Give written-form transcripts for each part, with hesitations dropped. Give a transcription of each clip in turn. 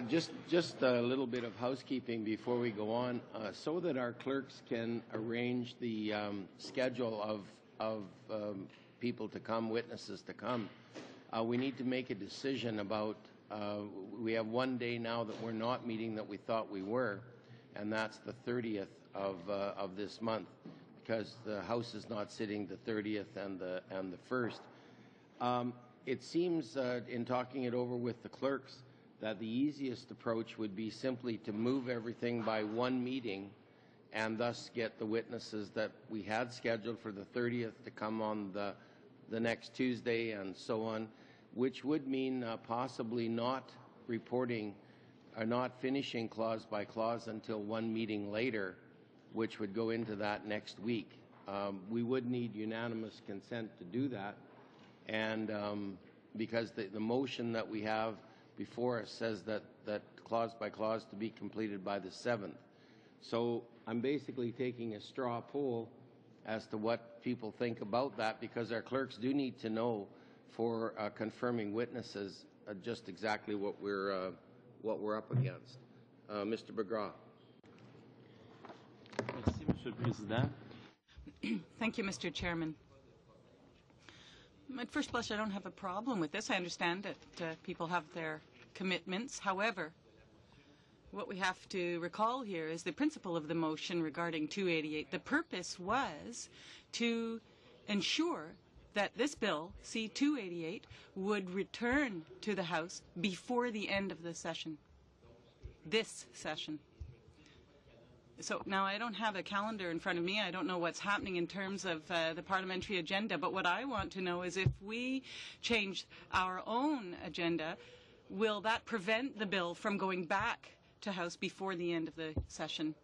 Just a little bit of housekeeping before we go on, so that our clerks can arrange the schedule of people to come, witnesses to come. We need to make a decision about. We have one day now that we're not meeting that we thought we were, and that's the 30th of this month, because the House is not sitting the 30th and the 1st. It seems, in talking it over with the clerks, that the easiest approach would be simply to move everything by one meeting and thus get the witnesses that we had scheduled for the 30th to come on the next Tuesday and so on, which would mean possibly not reporting or not finishing clause by clause until one meeting later, which would go into that next week. We would need unanimous consent to do that, and because the motion that we have before us says that clause by clause to be completed by the 7th. So I'm basically taking a straw poll as to what people think about that, because our clerks do need to know for confirming witnesses just exactly what we're up against. Mr. Begrat. Merci, Monsieur le Président. Thank you, Mr. Chairman. At first blush, I don't have a problem with this. I understand that people have their commitments. However, what we have to recall here is the principle of the motion regarding 288. The purpose was to ensure that this bill, C-288, would return to the House before the end of the session, this session. So now I don't have a calendar in front of me. I don't know what's happening in terms of the parliamentary agenda, but what I want to know is if we change our own agenda, will that prevent the bill from going back to House before the end of the session?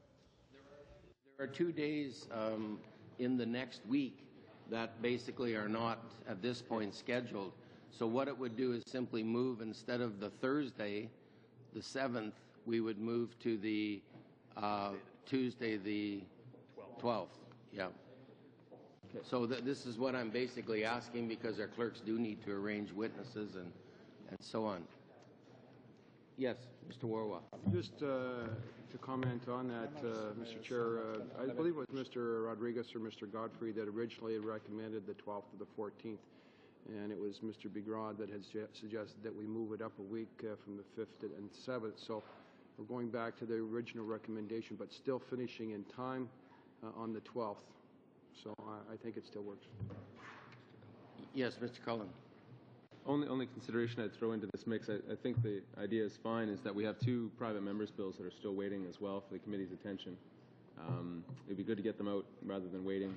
There are 2 days in the next week that basically are not at this point scheduled. So what it would do is simply move, instead of the Thursday, the 7th, we would move to the Tuesday, the 12th. Yeah. Okay. So this is what I'm basically asking, because our clerks do need to arrange witnesses and so on. Yes, Mr. Warwa. Just to comment on that, Mr. Chair, I believe it was Mr. Rodriguez or Mr. Godfrey that originally had recommended the 12th to the 14th, and it was Mr. Begrat that had suggested that we move it up a week from the 5th and 7th. So we're going back to the original recommendation, but still finishing in time on the 12th. So I think it still works. Yes, Mr. Cullen. Only consideration I'd throw into this mix, I think the idea is fine, is that we have 2 private members' bills that are still waiting as well for the committee's attention. It'd be good to get them out rather than waiting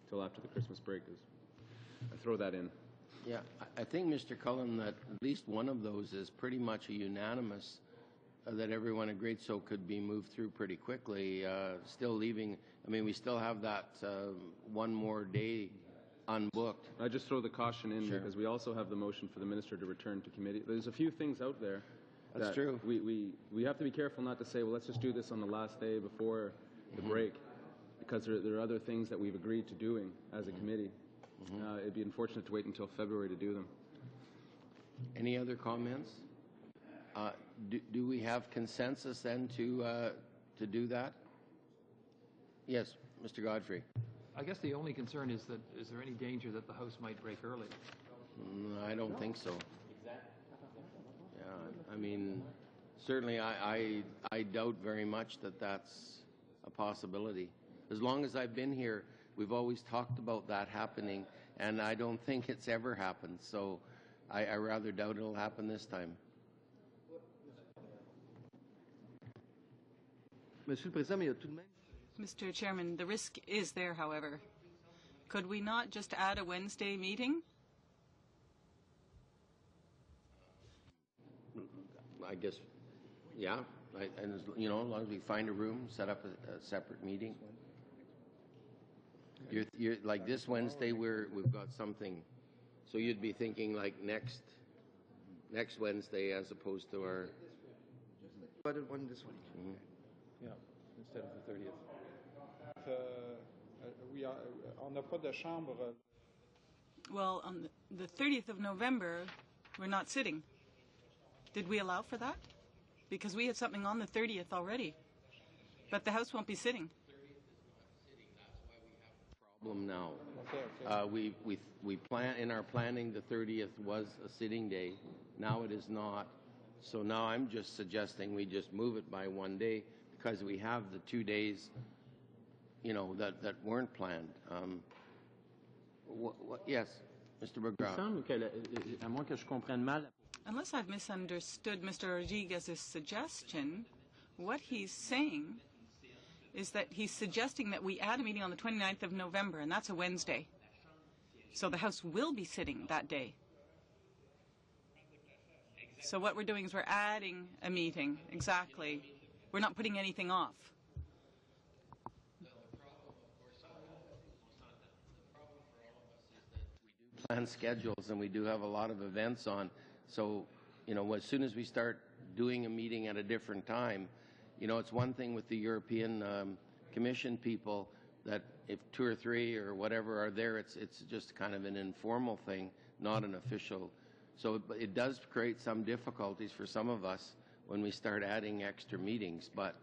until after the Christmas break. I throw that in. Yeah, I think, Mr. Cullen, that at least one of those is pretty much a unanimous that everyone agreed, so could be moved through pretty quickly. Still leaving, I mean, we still have that one more day unbooked. I just throw the caution in because we also have the motion for the minister to return to committee. There's a few things out there. That's true. We have to be careful not to say, well, let's just do this on the last day before the break, because there are other things that we've agreed to doing as a committee. It'd be unfortunate to wait until February to do them. Any other comments? Do we have consensus then to do that? Yes, Mr. Godfrey. I guess the only concern is that is there any danger that the House might break early? I don't think so. Yeah, I mean, certainly I doubt very much that that's a possibility. As long as I've been here, we've always talked about that happening, and I don't think it's ever happened. So I rather doubt it'll happen this time. Mr. Chairman, the risk is there, however. Could we not just add a Wednesday meeting? I guess, yeah. And as long as we find a room, set up a separate meeting. You're like this Wednesday, we've got something. So you'd be thinking like next Wednesday as opposed to our. One this week. Yeah, instead of the 30th. On n'a pas de chambre. Well, on the 30th of November, we're not sitting. Did we allow for that? Because we had something on the 30th already. But the House won't be sitting. Problem now. We plan in our planning the 30th was a sitting day. Now it is not. So now I'm just suggesting we just move it by one day because we have the 2 days, that weren't planned. Yes, Mr. McGraw. Unless I've misunderstood Mr. Rodriguez's suggestion, what he's saying is that he's suggesting that we add a meeting on the 29th of November, and that's a Wednesday. So the House will be sitting that day. So what we're doing is we're adding a meeting, exactly. We're not putting anything off. Plan schedules, and we do have a lot of events on. So, as soon as we start doing a meeting at a different time, it's one thing with the European Commission people that if 2 or 3 or whatever are there, it's just kind of an informal thing, not an official. So it does create some difficulties for some of us when we start adding extra meetings. But,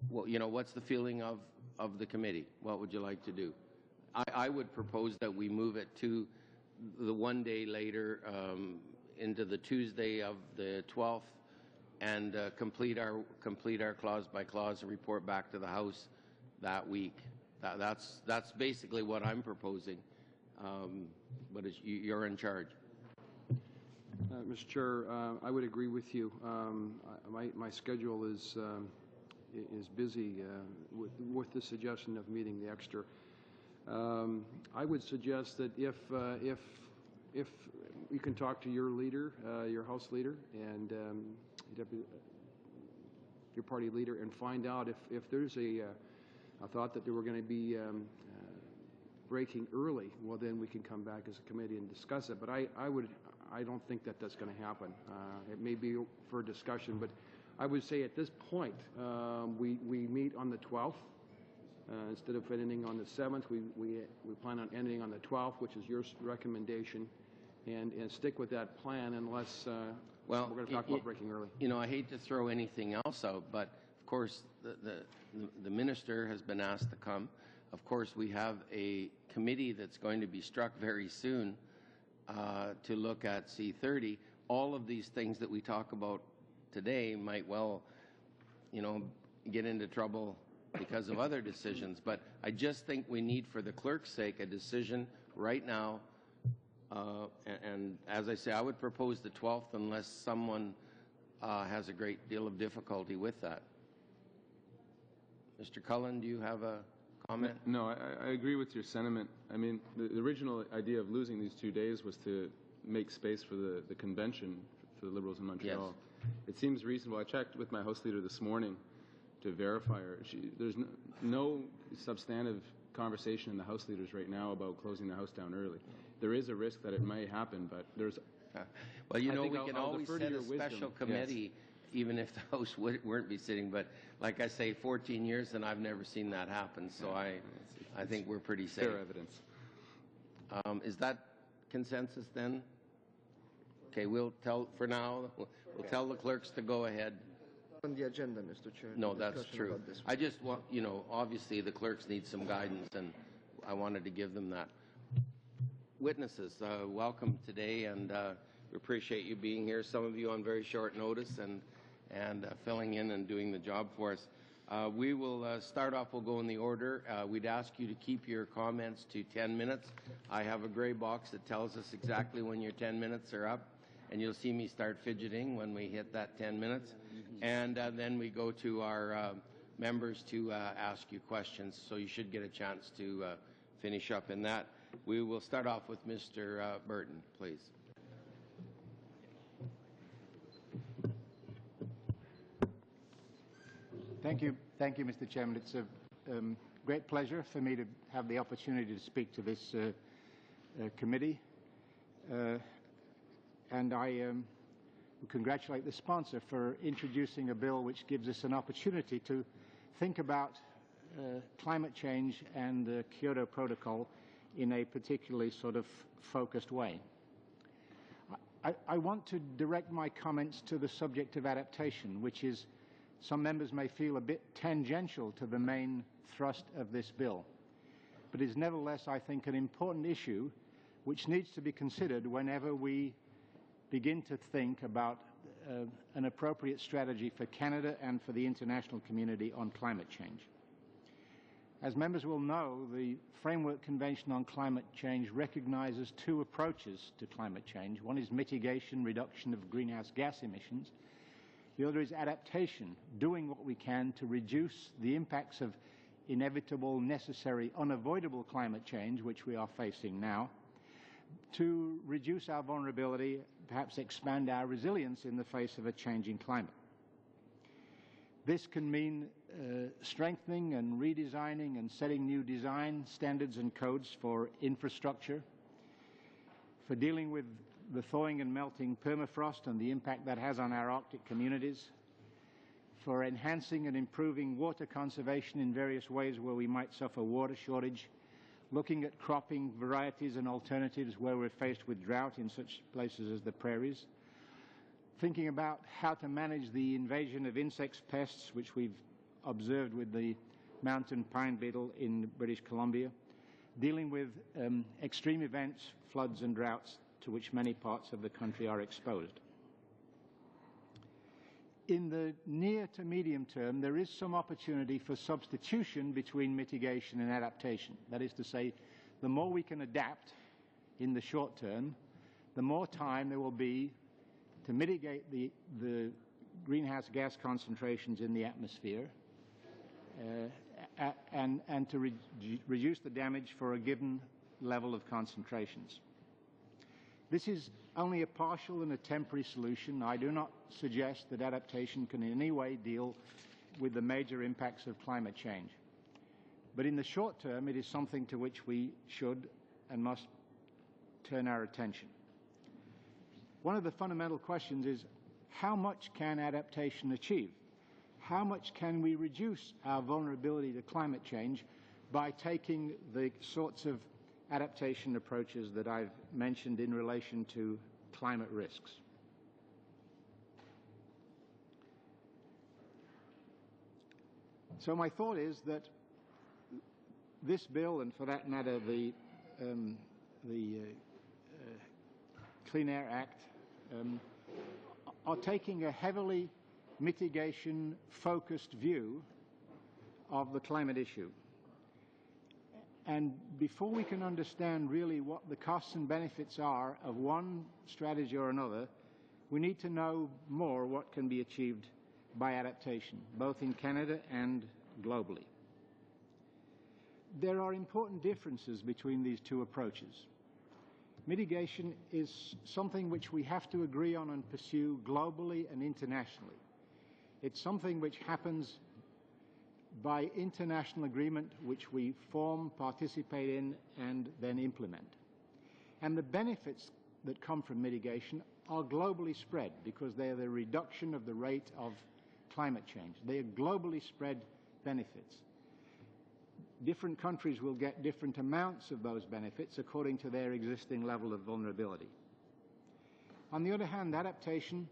what's the feeling of the committee? What would you like to do? I would propose that we move it to the 1 day later into the Tuesday of the 12th and complete our clause by clause and report back to the House that week. That's basically what I'm proposing. But you're in charge. Mr. Chair, I would agree with you. My schedule is busy with the suggestion of meeting the extra. I would suggest that if you can talk to your leader, your House leader, and your party leader, and find out if there's a thought that they were going to be breaking early, well, then we can come back as a committee and discuss it. But I don't think that that's going to happen. It may be for discussion, but I would say at this point we meet on the 12th. Instead of ending on the 7th, we plan on ending on the 12th, which is your recommendation, and stick with that plan unless we're going to talk about breaking early. I hate to throw anything else out, but of course the minister has been asked to come. Of course, we have a committee that's going to be struck very soon to look at C30. All of these things that we talk about today might well, get into trouble because of other decisions. But I just think we need, for the clerk's sake, a decision right now. And as I say, I would propose the 12th unless someone has a great deal of difficulty with that. Mr. Cullen, do you have a comment? No, I agree with your sentiment. I mean, the original idea of losing these 2 days was to make space for the convention for the Liberals in Montreal. Yes. It seems reasonable. I checked with my House leader this morning to verify her. There's no substantive conversation in the House leaders right now about closing the House down early. There is a risk that it may happen, but there's... Well, we can always set a special committee, yes, even if the House weren't be sitting. But like I say, 14 years and I've never seen that happen. So I think we're pretty safe. Fair evidence. Is that consensus then? Okay, we'll tell for now. We'll tell the clerks to go ahead. On the agenda, Mr. Chair. No, that's true. I just want, obviously the clerks need some guidance, and I wanted to give them that. Witnesses, welcome today, and we appreciate you being here. Some of you on very short notice and filling in and doing the job for us. We will start off. We'll go in the order. We'd ask you to keep your comments to 10 minutes. I have a gray box that tells us exactly when your 10 minutes are up, and you'll see me start fidgeting when we hit that 10 minutes. And then we go to our members to ask you questions, so you should get a chance to finish up in that. We will start off with Mr. Burton, please. Thank you, Mr. Chairman. It's a great pleasure for me to have the opportunity to speak to this committee. And I congratulate the sponsor for introducing a bill which gives us an opportunity to think about climate change and the Kyoto Protocol in a particularly sort of focused way. I want to direct my comments to the subject of adaptation, which is, some members may feel, a bit tangential to the main thrust of this bill, but is nevertheless, I think, an important issue which needs to be considered whenever we begin to think about an appropriate strategy for Canada and for the international community on climate change. As members will know, the Framework Convention on Climate Change recognizes two approaches to climate change. One is mitigation, reduction of greenhouse gas emissions. The other is adaptation, doing what we can to reduce the impacts of inevitable, necessary, unavoidable climate change, which we are facing now, to reduce our vulnerability, perhaps expand our resilience in the face of a changing climate. This can mean strengthening and redesigning and setting new design standards and codes for infrastructure, for dealing with the thawing and melting permafrost and the impact that has on our Arctic communities, for enhancing and improving water conservation in various ways where we might suffer water shortage, looking at cropping varieties and alternatives where we're faced with drought in such places as the prairies, thinking about how to manage the invasion of insects, pests, which we've observed with the mountain pine beetle in British Columbia, dealing with extreme events, floods and droughts to which many parts of the country are exposed. In the near to medium term, there is some opportunity for substitution between mitigation and adaptation. That is to say, the more we can adapt in the short term, the more time there will be to mitigate the greenhouse gas concentrations in the atmosphere and to reduce the damage for a given level of concentrations. This is only a partial and a temporary solution. I do not suggest that adaptation can in any way deal with the major impacts of climate change. But in the short term, it is something to which we should and must turn our attention. One of the fundamental questions is, how much can adaptation achieve? How much can we reduce our vulnerability to climate change by taking the sorts of adaptation approaches that I've mentioned in relation to climate risks? So my thought is that this bill, and for that matter the Clean Air Act, are taking a heavily mitigation-focused view of the climate issue. And before we can understand really what the costs and benefits are of one strategy or another, we need to know more what can be achieved by adaptation, both in Canada and globally. There are important differences between these two approaches. Mitigation is something which we have to agree on and pursue globally and internationally. It's something which happens by international agreement which we form, participate in, and then implement. And the benefits that come from mitigation are globally spread because they are the reduction of the rate of climate change. They are globally spread benefits. Different countries will get different amounts of those benefits according to their existing level of vulnerability. On the other hand, adaptation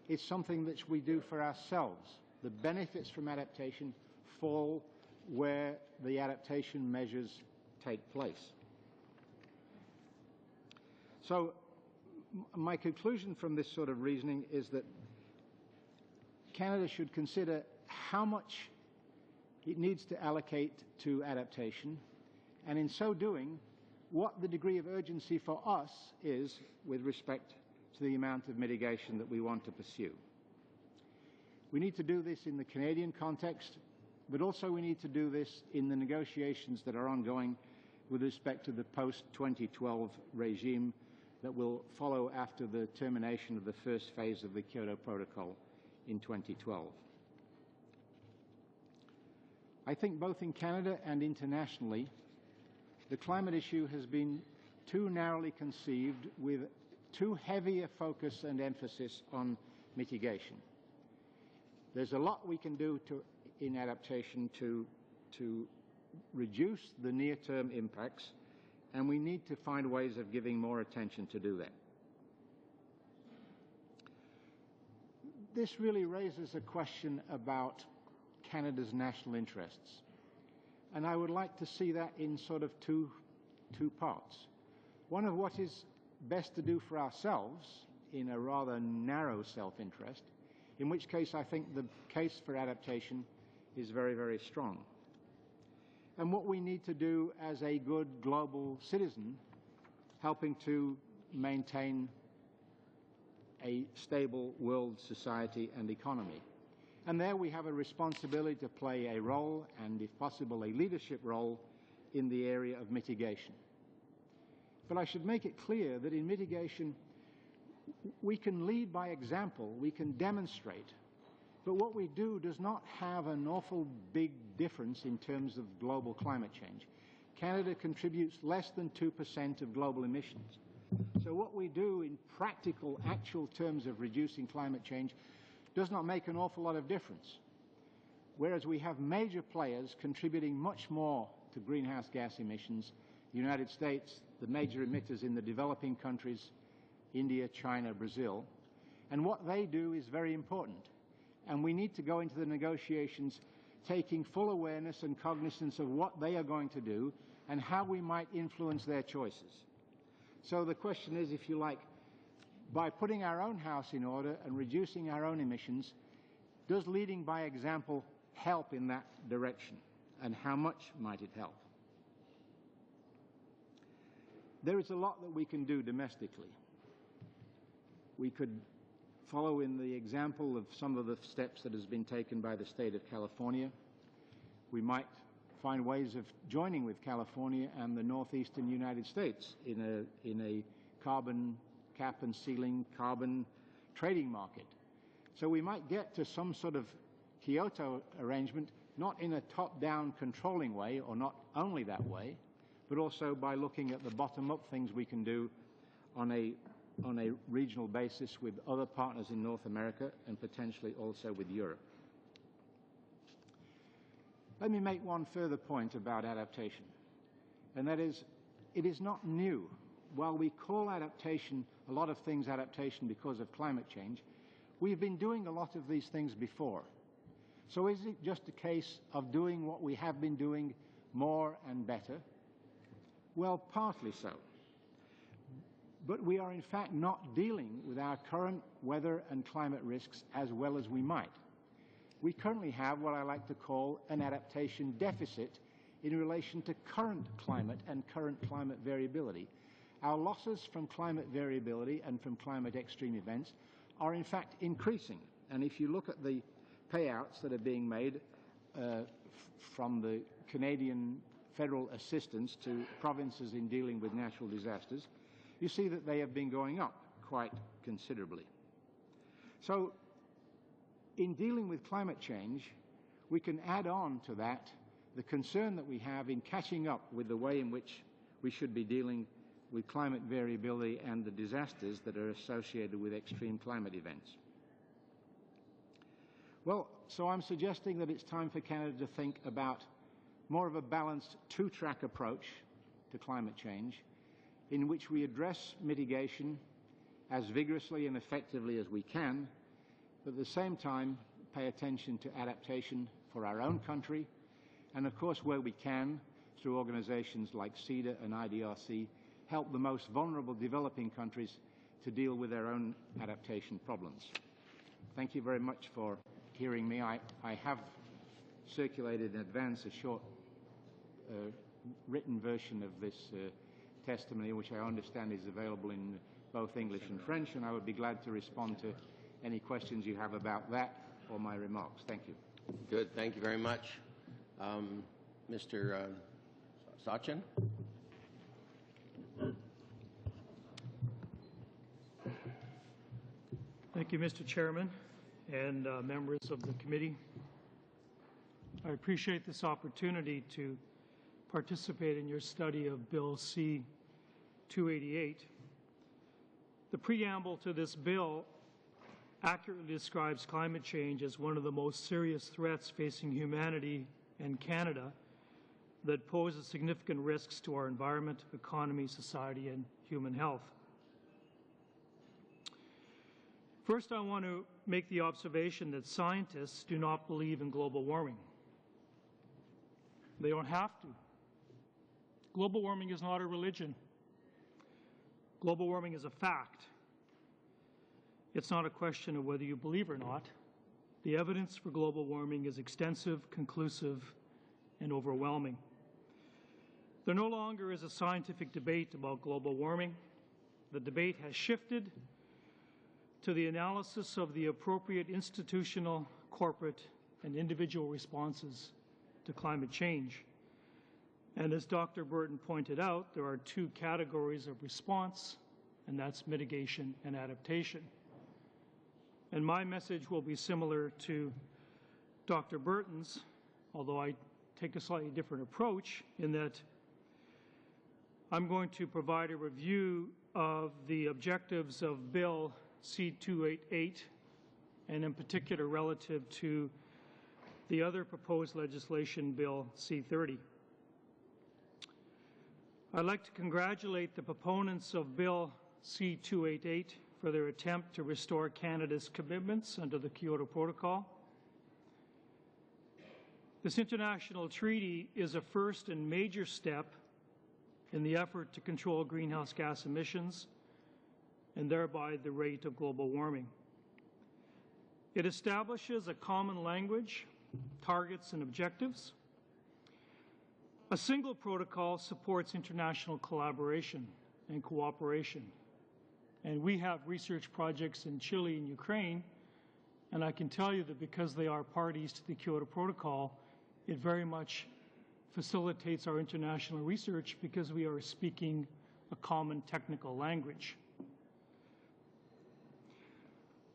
is something that we do for ourselves. The benefits from adaptation fall where the adaptation measures take place. So my conclusion from this sort of reasoning is that Canada should consider how much it needs to allocate to adaptation, and in so doing, what the degree of urgency for us is with respect to the amount of mitigation that we want to pursue. We need to do this in the Canadian context, but also we need to do this in the negotiations that are ongoing with respect to the post-2012 regime that will follow after the termination of the first phase of the Kyoto Protocol in 2012. I think both in Canada and internationally, the climate issue has been too narrowly conceived with too heavy a focus and emphasis on mitigation. There's a lot we can do in adaptation to reduce the near-term impacts, and we need to find ways of giving more attention to do that. this really raises a question about Canada's national interests. And I would like to see that in sort of two parts. One of what is best to do for ourselves in a rather narrow self-interest, in which case I think the case for adaptation is very, very strong. And what we need to do as a good global citizen, helping to maintain a stable world society and economy. And there we have a responsibility to play a role, and if possible, a leadership role in the area of mitigation. But I should make it clear that in mitigation, we can lead by example, we can demonstrate, but what we do does not have an awful big difference in terms of global climate change. Canada contributes less than 2% of global emissions. So what we do in practical, actual terms of reducing climate change does not make an awful lot of difference. Whereas we have major players contributing much more to greenhouse gas emissions, the United States, the major emitters in the developing countries, India, China, Brazil, and what they do is very important. And we need to go into the negotiations taking full awareness and cognizance of what they are going to do and how we might influence their choices. So the question is, if you like, by putting our own house in order and reducing our own emissions, does leading by example help in that direction? And how much might it help? There is a lot that we can do domestically. We could follow in the example of some of the steps that has been taken by the state of California. We might find ways of joining with California and the northeastern United States in a carbon cap and ceiling carbon trading market. So we might get to some sort of Kyoto arrangement, not in a top-down controlling way, or not only that way, but also by looking at the bottom-up things we can do on a regional basis with other partners in North America and potentially also with Europe. Let me make one further point about adaptation, and that is, it is not new. While we call adaptation, a lot of things adaptation because of climate change, we've been doing a lot of these things before. So is it just a case of doing what we have been doing more and better? Well, partly so. But we are in fact not dealing with our current weather and climate risks as well as we might. We currently have what I like to call an adaptation deficit in relation to current climate and current climate variability. Our losses from climate variability and from climate extreme events are in fact increasing. And if you look at the payouts that are being made from the Canadian federal assistance to provinces in dealing with natural disasters, you see that they have been going up quite considerably. So in dealing with climate change, we can add on to that the concern that we have in catching up with the way in which we should be dealing with climate variability and the disasters that are associated with extreme climate events. Well, so I'm suggesting that it's time for Canada to think about more of a balanced two-track approach to climate change, in which we address mitigation as vigorously and effectively as we can, but at the same time pay attention to adaptation for our own country, and of course where we can, through organizations like CEDA and IDRC, help the most vulnerable developing countries to deal with their own adaptation problems. Thank you very much for hearing me. I have circulated in advance a short written version of this testimony, which I understand is available in both English and French, and I would be glad to respond to any questions you have about that or my remarks. Thank you. Good. Thank you very much. Mr. Sachin? Thank you, Mr. Chairman and members of the committee. I appreciate this opportunity to participate in your study of Bill C-288. The preamble to this bill accurately describes climate change as one of the most serious threats facing humanity and Canada that poses significant risks to our environment, economy, society, and human health. First, I want to make the observation that scientists do not believe in global warming. They don't have to. Global warming is not a religion. Global warming is a fact. It's not a question of whether you believe or not. The evidence for global warming is extensive, conclusive, and overwhelming. There no longer is a scientific debate about global warming. The debate has shifted to the analysis of the appropriate institutional, corporate, and individual responses to climate change. And as Dr. Burton pointed out, there are two categories of response, and that's mitigation and adaptation. And my message will be similar to Dr. Burton's, although I take a slightly different approach in that I'm going to provide a review of the objectives of Bill C-288, and in particular relative to the other proposed legislation, Bill C-30. I'd like to congratulate the proponents of Bill C-288 for their attempt to restore Canada's commitments under the Kyoto Protocol. This international treaty is a first and major step in the effort to control greenhouse gas emissions and thereby the rate of global warming. It establishes a common language, targets, and objectives. A single protocol supports international collaboration and cooperation. And we have research projects in Chile and Ukraine, and I can tell you that because they are parties to the Kyoto Protocol, it very much facilitates our international research because we are speaking a common technical language.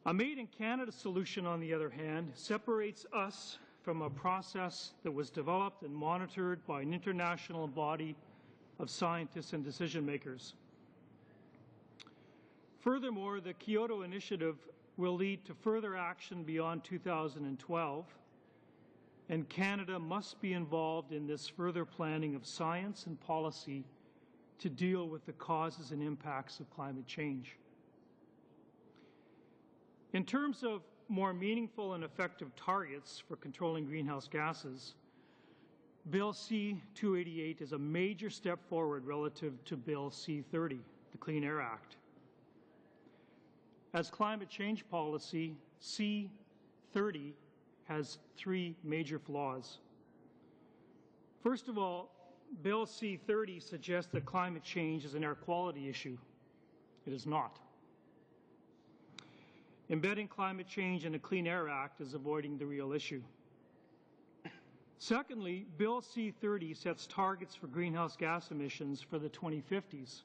A Made in Canada solution, on the other hand, separates us from a process that was developed and monitored by an international body of scientists and decision makers. Furthermore, the Kyoto Initiative will lead to further action beyond 2012, and Canada must be involved in this further planning of science and policy to deal with the causes and impacts of climate change. In terms of more meaningful and effective targets for controlling greenhouse gases, Bill C-288 is a major step forward relative to Bill C-30, the Clean Air Act. As climate change policy, C-30 has three major flaws. First of all, Bill C-30 suggests that climate change is an air quality issue. It is not. Embedding climate change in the Clean Air Act is avoiding the real issue. Secondly, Bill C-30 sets targets for greenhouse gas emissions for the 2050s.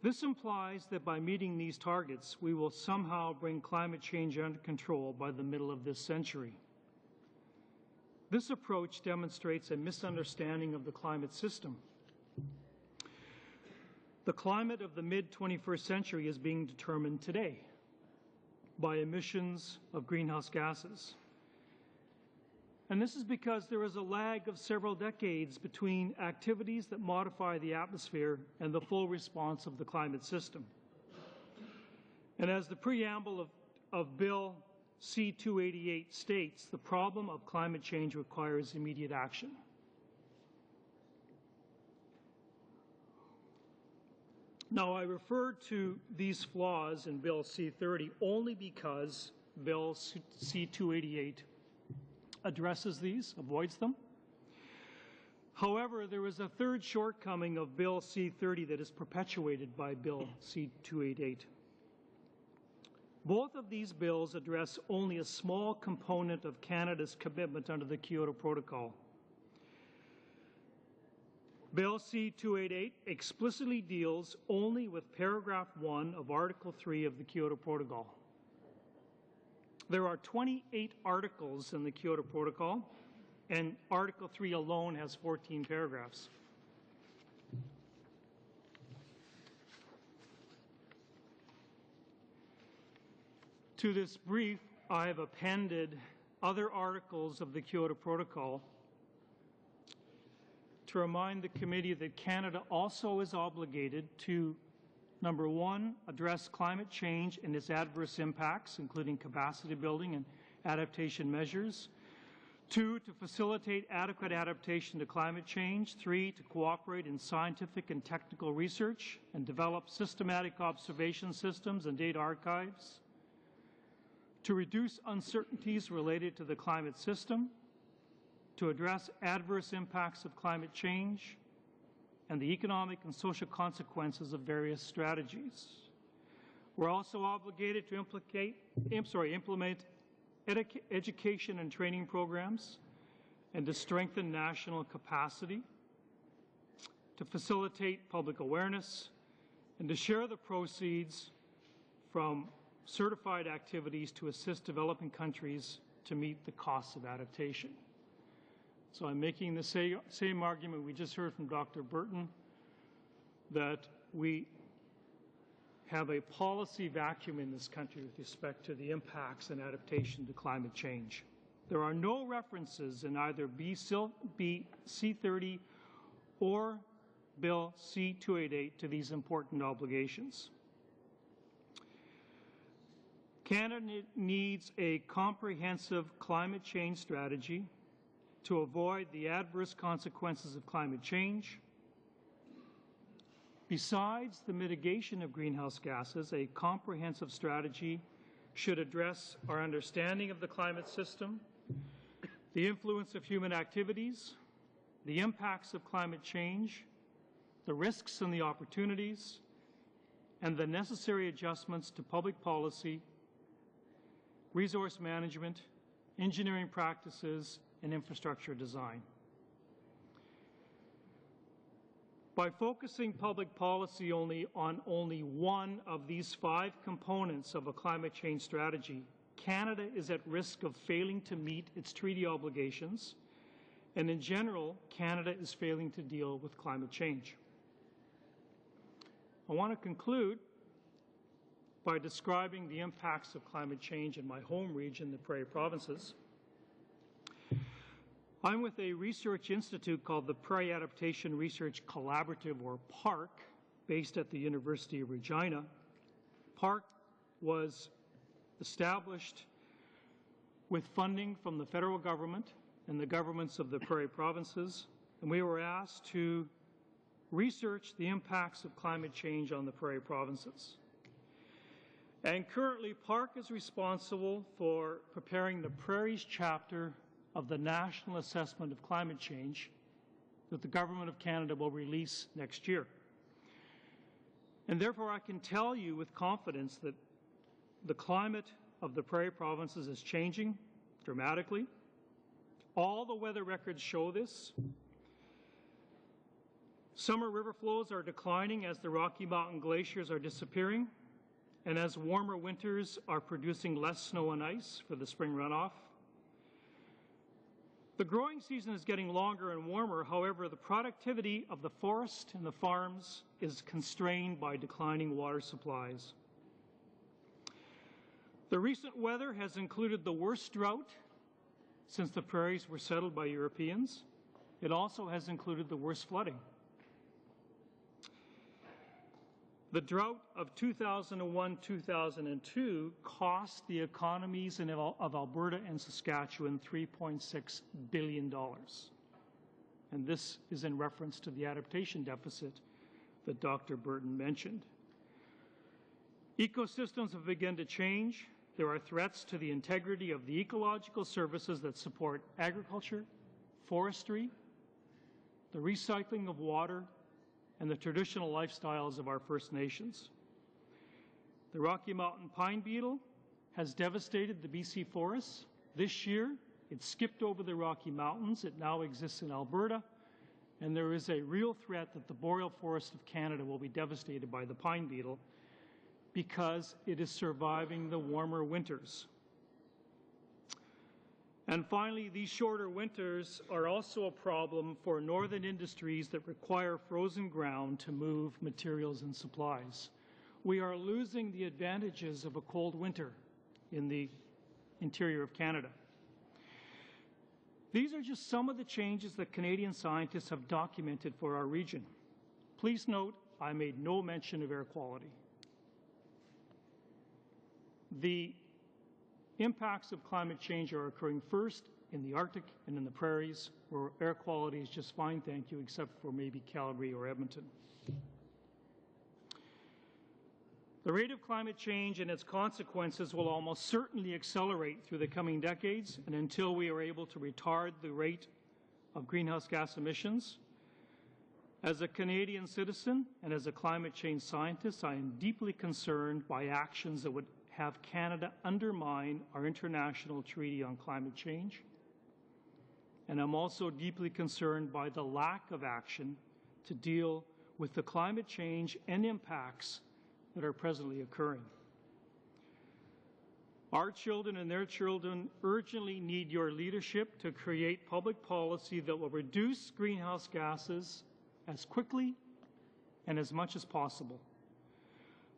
This implies that by meeting these targets, we will somehow bring climate change under control by the middle of this century. This approach demonstrates a misunderstanding of the climate system. The climate of the mid-21st century is being determined today by emissions of greenhouse gases. And this is because there is a lag of several decades between activities that modify the atmosphere and the full response of the climate system. And as the preamble of Bill C-288 states, the problem of climate change requires immediate action. Now, I refer to these flaws in Bill C-30 only because Bill C-288 addresses these, avoids them. However, there is a third shortcoming of Bill C-30 that is perpetuated by Bill C-288. Both of these bills address only a small component of Canada's commitment under the Kyoto Protocol. Bill C-288 explicitly deals only with paragraph 1 of Article 3 of the Kyoto Protocol. There are 28 articles in the Kyoto Protocol, and Article 3 alone has 14 paragraphs. To this brief, I have appended other articles of the Kyoto Protocol to remind the committee that Canada also is obligated to Number one, address climate change and its adverse impacts, including capacity building and adaptation measures. 2, to facilitate adequate adaptation to climate change. 3, to cooperate in scientific and technical research and develop systematic observation systems and data archives. To reduce uncertainties related to the climate system. To address adverse impacts of climate change and the economic and social consequences of various strategies. We're also obligated to implement education and training programs and to strengthen national capacity, to facilitate public awareness, and to share the proceeds from certified activities to assist developing countries to meet the costs of adaptation. So I'm making the same argument we just heard from Dr. Burton, that we have a policy vacuum in this country with respect to the impacts and adaptation to climate change. There are no references in either C-30 or Bill C-288 to these important obligations. Canada needs a comprehensive climate change strategy to avoid the adverse consequences of climate change. Besides the mitigation of greenhouse gases, a comprehensive strategy should address our understanding of the climate system, the influence of human activities, the impacts of climate change, the risks and the opportunities, and the necessary adjustments to public policy, resource management, engineering practices, and infrastructure design. By focusing public policy on only one of these 5 components of a climate change strategy, Canada is at risk of failing to meet its treaty obligations, and in general, Canada is failing to deal with climate change. I want to conclude by describing the impacts of climate change in my home region, the Prairie Provinces. I'm with a research institute called the Prairie Adaptation Research Collaborative, or PARC, based at the University of Regina. PARC was established with funding from the federal government and the governments of the Prairie Provinces, and we were asked to research the impacts of climate change on the Prairie Provinces. And currently, PARC is responsible for preparing the Prairies chapter of the National Assessment of Climate Change that the Government of Canada will release next year. And therefore, I can tell you with confidence that the climate of the Prairie Provinces is changing dramatically. All the weather records show this. Summer river flows are declining as the Rocky Mountain glaciers are disappearing, and as warmer winters are producing less snow and ice for the spring runoff. The growing season is getting longer and warmer. However, the productivity of the forest and the farms is constrained by declining water supplies. The recent weather has included the worst drought since the prairies were settled by Europeans. It also has included the worst flooding. The drought of 2001-2002 cost the economies of Alberta and Saskatchewan $3.6 billion. And this is in reference to the adaptation deficit that Dr. Burton mentioned. Ecosystems have begun to change. There are threats to the integrity of the ecological services that support agriculture, forestry, the recycling of water, and the traditional lifestyles of our First Nations. The Rocky Mountain pine beetle has devastated the BC forests. This year, it skipped over the Rocky Mountains. It now exists in Alberta, and there is a real threat that the boreal forest of Canada will be devastated by the pine beetle because it is surviving the warmer winters. And finally, these shorter winters are also a problem for northern industries that require frozen ground to move materials and supplies. We are losing the advantages of a cold winter in the interior of Canada. These are just some of the changes that Canadian scientists have documented for our region. Please note, I made no mention of air quality. The impacts of climate change are occurring first in the Arctic and in the prairies, where air quality is just fine, thank you, except for maybe Calgary or Edmonton. The rate of climate change and its consequences will almost certainly accelerate through the coming decades, and until we are able to retard the rate of greenhouse gas emissions. As a Canadian citizen and as a climate change scientist, I am deeply concerned by actions that would have Canada undermine our international treaty on climate change. And I'm also deeply concerned by the lack of action to deal with the climate change and impacts that are presently occurring. Our children and their children urgently need your leadership to create public policy that will reduce greenhouse gases as quickly and as much as possible.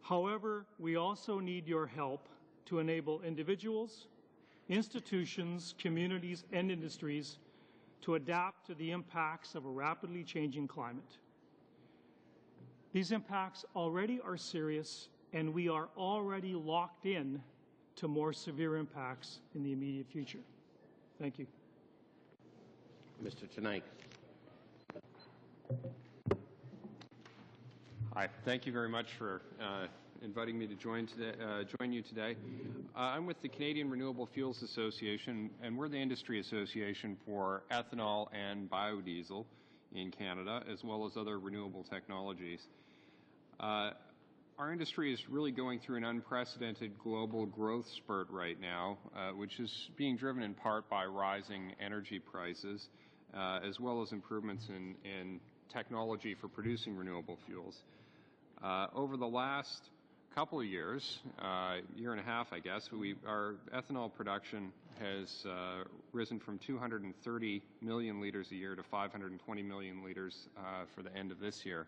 However, we also need your help to enable individuals, institutions, communities, and industries to adapt to the impacts of a rapidly changing climate. These impacts already are serious, and we are already locked in to more severe impacts in the immediate future. Thank you. Mr. Tonight. Hi, thank you very much for inviting me to join you today. I'm with the Canadian Renewable Fuels Association, and we're the industry association for ethanol and biodiesel in Canada, as well as other renewable technologies. Our industry is really going through an unprecedented global growth spurt right now, which is being driven in part by rising energy prices, as well as improvements in technology for producing renewable fuels. Over the last couple of years, year and a half, I guess, our ethanol production has risen from 230 million liters a year to 520 million liters for the end of this year.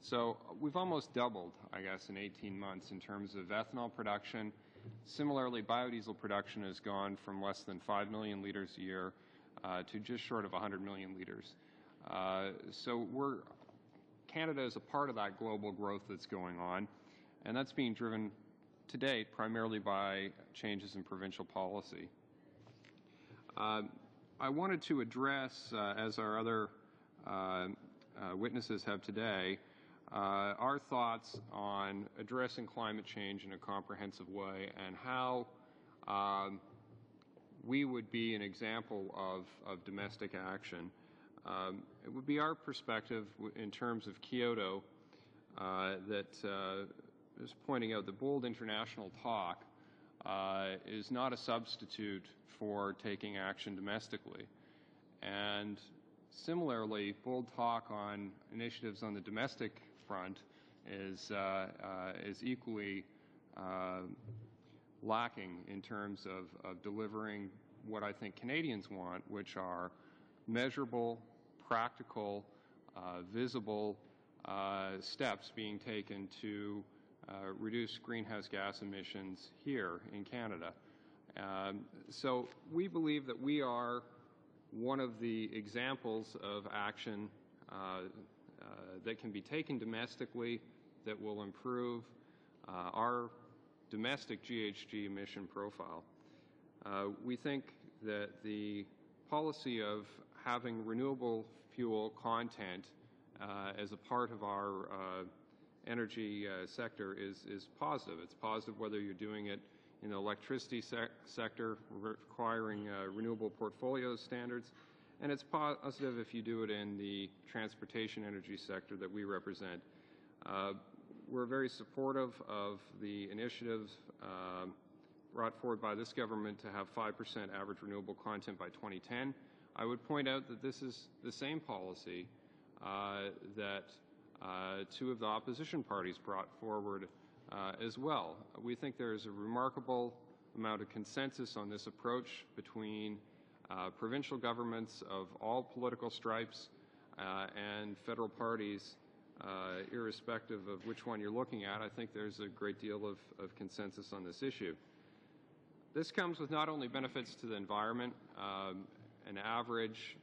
So we've almost doubled, I guess, in 18 months in terms of ethanol production. Similarly, biodiesel production has gone from less than 5 million liters a year to just short of 100 million liters. So Canada is a part of that global growth that's going on, and that's being driven to date primarily by changes in provincial policy. I wanted to address, as our other witnesses have today, our thoughts on addressing climate change in a comprehensive way and how we would be an example of domestic action. It would be our perspective in terms of Kyoto that is pointing out that bold international talk is not a substitute for taking action domestically. And similarly, bold talk on initiatives on the domestic front is equally lacking in terms of delivering what I think Canadians want, which are measurable, practical, visible steps being taken to reduce greenhouse gas emissions here in Canada. So we believe that we are one of the examples of action that can be taken domestically that will improve our domestic GHG emission profile. We think that the policy of having renewable fuel content as a part of our energy sector is positive. It's positive whether you're doing it in the electricity sector, requiring renewable portfolio standards, and it's positive if you do it in the transportation energy sector that we represent. We're very supportive of the initiatives brought forward by this government to have 5% average renewable content by 2010. I would point out that this is the same policy that two of the opposition parties brought forward as well. We think there is a remarkable amount of consensus on this approach between provincial governments of all political stripes and federal parties, irrespective of which one you're looking at. I think there's a great deal of consensus on this issue. This comes with not only benefits to the environment. An average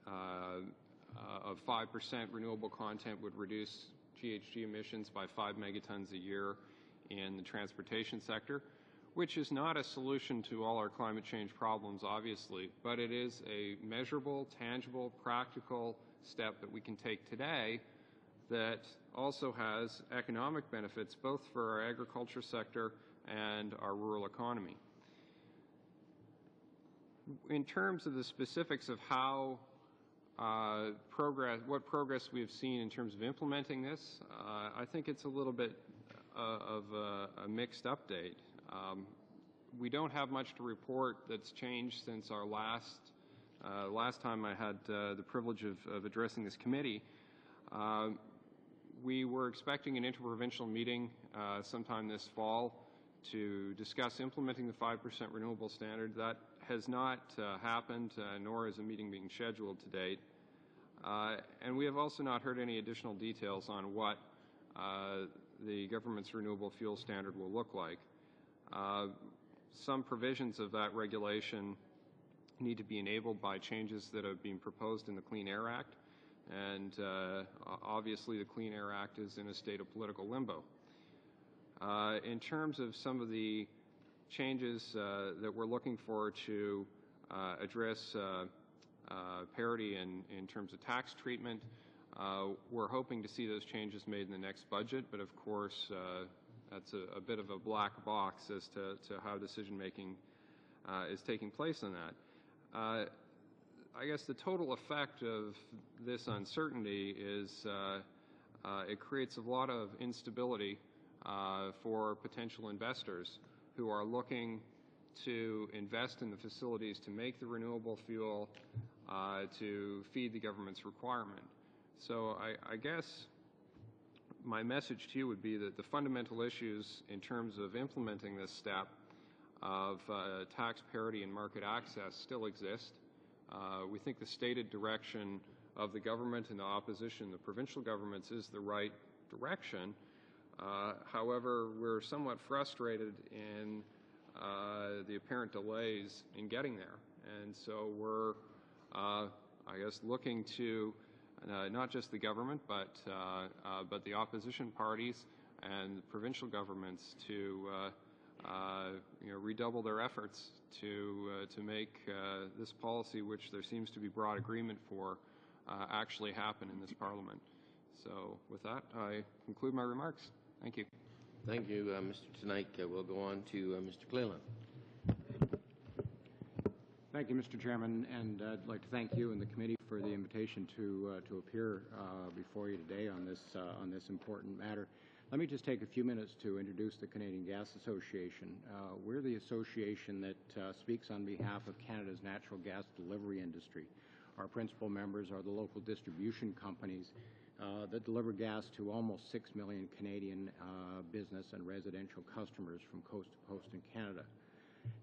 of 5% renewable content would reduce GHG emissions by 5 megatons a year in the transportation sector, which is not a solution to all our climate change problems, obviously, but it is a measurable, tangible, practical step that we can take today that also has economic benefits both for our agriculture sector and our rural economy. In terms of the specifics of how what progress we have seen in terms of implementing this, I think it's a little bit of a mixed update. We don't have much to report that's changed since our last time I had the privilege of addressing this committee. We were expecting an interprovincial meeting sometime this fall to discuss implementing the 5% renewable standard. That has not happened, nor is a meeting being scheduled to date. And we have also not heard any additional details on what the government's renewable fuel standard will look like. Some provisions of that regulation need to be enabled by changes that have been proposed in the Clean Air Act, and obviously the Clean Air Act is in a state of political limbo. In terms of some of the changes that we're looking for to address parity in terms of tax treatment, we're hoping to see those changes made in the next budget, but of course that's a bit of a black box as to how decision-making is taking place on that. I guess the total effect of this uncertainty is it creates a lot of instability for potential investors who are looking to invest in the facilities to make the renewable fuel to feed the government's requirement. So I guess my message to you would be that the fundamental issues in terms of implementing this step of tax parity and market access still exist. We think the stated direction of the government and the opposition, the provincial governments, is the right direction. However, we're somewhat frustrated in the apparent delays in getting there. And so we're, I guess, looking to not just the government, but the opposition parties and provincial governments to redouble their efforts to make this policy, which there seems to be broad agreement for, actually happen in this Parliament. So with that, I conclude my remarks. Thank you. Thank you, Mr. Tonight. We'll go on to Mr. Cleland. Thank you, Mr. Chairman, and I'd like to thank you and the committee for the invitation to appear before you today on this important matter. Let me just take a few minutes to introduce the Canadian Gas Association. We're the association that speaks on behalf of Canada's natural gas delivery industry. Our principal members are the local distribution companies that deliver gas to almost 6 million Canadian business and residential customers from coast to coast in Canada.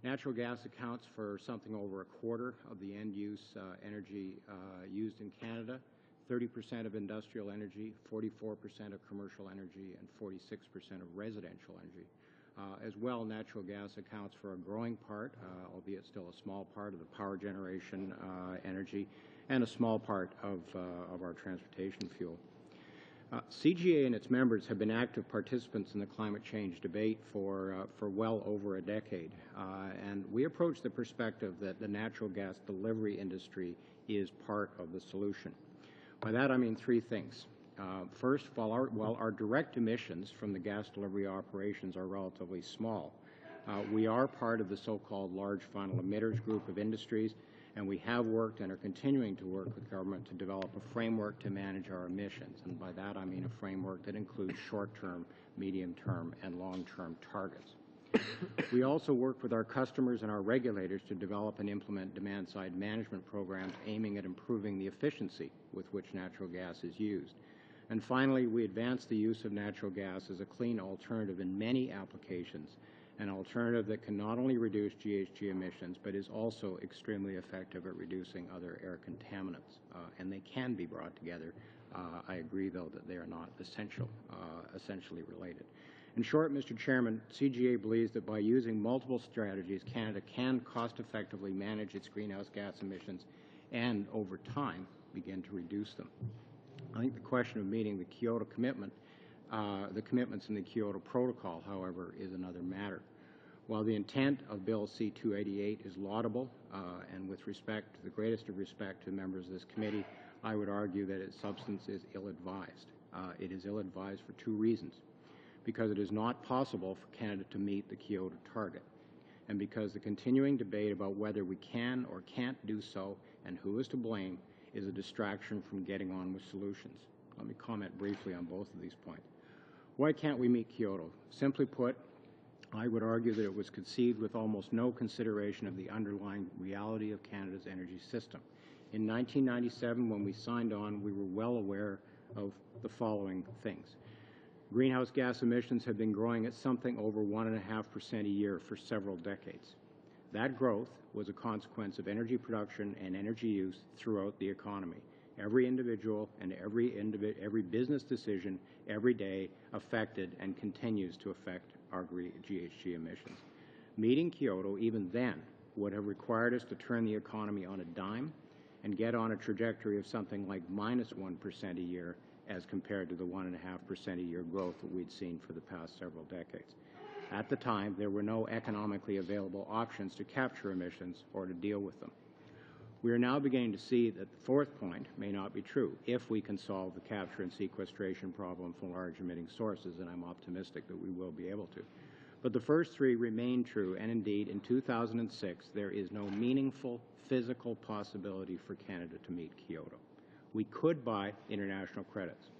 Natural gas accounts for something over a quarter of the end-use energy used in Canada, 30% of industrial energy, 44% of commercial energy, and 46% of residential energy. As well, natural gas accounts for a growing part, albeit still a small part, of the power generation energy, and a small part of our transportation fuel. CGA and its members have been active participants in the climate change debate for well over a decade, and we approach the perspective that the natural gas delivery industry is part of the solution. By that I mean three things. First, while our direct emissions from the gas delivery operations are relatively small, we are part of the so-called large final emitters group of industries, and we have worked and are continuing to work with government to develop a framework to manage our emissions. And by that I mean a framework that includes short-term, medium-term, and long-term targets. We also work with our customers and our regulators to develop and implement demand-side management programs aiming at improving the efficiency with which natural gas is used. And finally, we advance the use of natural gas as a clean alternative in many applications, an alternative that can not only reduce GHG emissions, but is also extremely effective at reducing other air contaminants. And they can be brought together. I agree, though, that they are not essentially related. In short, Mr. Chairman, CGA believes that by using multiple strategies, Canada can cost-effectively manage its greenhouse gas emissions and, over time, begin to reduce them. I think the question of meeting the Kyoto commitment The commitments in the Kyoto Protocol, however, is another matter. While the intent of Bill C-288 is laudable, and with respect, the greatest of respect to members of this committee, I would argue that its substance is ill-advised. It is ill-advised for two reasons. Because it is not possible for Canada to meet the Kyoto target, and because the continuing debate about whether we can or can't do so and who is to blame is a distraction from getting on with solutions. Let me comment briefly on both of these points. Why can't we meet Kyoto? Simply put, I would argue that it was conceived with almost no consideration of the underlying reality of Canada's energy system. In 1997, when we signed on, we were well aware of the following things. Greenhouse gas emissions have been growing at something over 1.5% a year for several decades. That growth was a consequence of energy production and energy use throughout the economy. Every individual and every business decision every day affected and continues to affect our GHG emissions. Meeting Kyoto, even then, would have required us to turn the economy on a dime and get on a trajectory of something like -1% a year as compared to the 1.5% a year growth that we'd seen for the past several decades. At the time, there were no economically available options to capture emissions or to deal with them. We are now beginning to see that the fourth point may not be true if we can solve the capture and sequestration problem from large emitting sources, and I'm optimistic that we will be able to. But the first three remain true, and indeed, in 2006, there is no meaningful physical possibility for Canada to meet Kyoto. We could buy international credits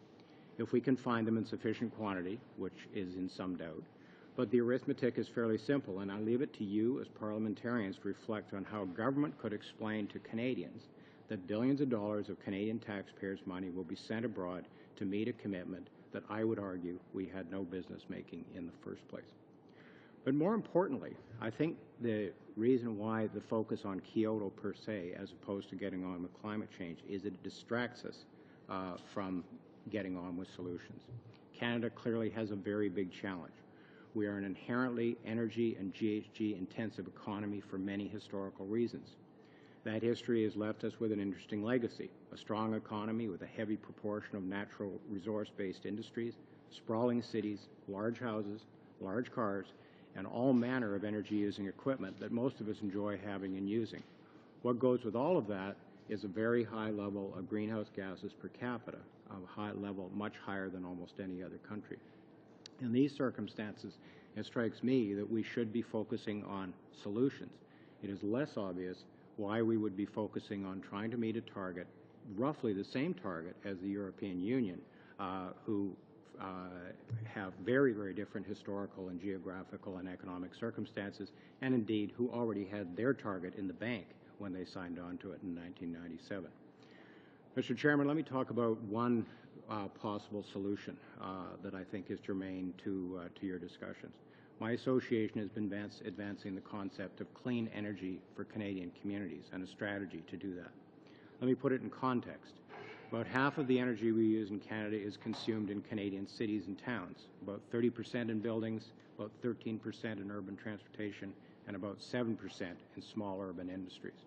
if we can find them in sufficient quantity, which is in some doubt. But the arithmetic is fairly simple, and I leave it to you as parliamentarians to reflect on how government could explain to Canadians that billions of dollars of Canadian taxpayers' money will be sent abroad to meet a commitment that I would argue we had no business making in the first place. But more importantly, I think the reason why the focus on Kyoto per se, as opposed to getting on with climate change, is it distracts us from getting on with solutions. Canada clearly has a very big challenge. We are an inherently energy and GHG intensive economy for many historical reasons. That history has left us with an interesting legacy, a strong economy with a heavy proportion of natural resource-based industries, sprawling cities, large houses, large cars, and all manner of energy-using equipment that most of us enjoy having and using. What goes with all of that is a very high level of greenhouse gases per capita, a high level much higher than almost any other country. In these circumstances, it strikes me that we should be focusing on solutions. It is less obvious why we would be focusing on trying to meet a target, roughly the same target as the European Union, who have very, very different historical and geographical and economic circumstances, and indeed who already had their target in the bank when they signed on to it in 1997. Mr. Chairman, let me talk about one possible solution that I think is germane to your discussions. My association has been advancing the concept of clean energy for Canadian communities and a strategy to do that. Let me put it in context. About half of the energy we use in Canada is consumed in Canadian cities and towns, about 30% in buildings, about 13% in urban transportation, and about 7% in small urban industries.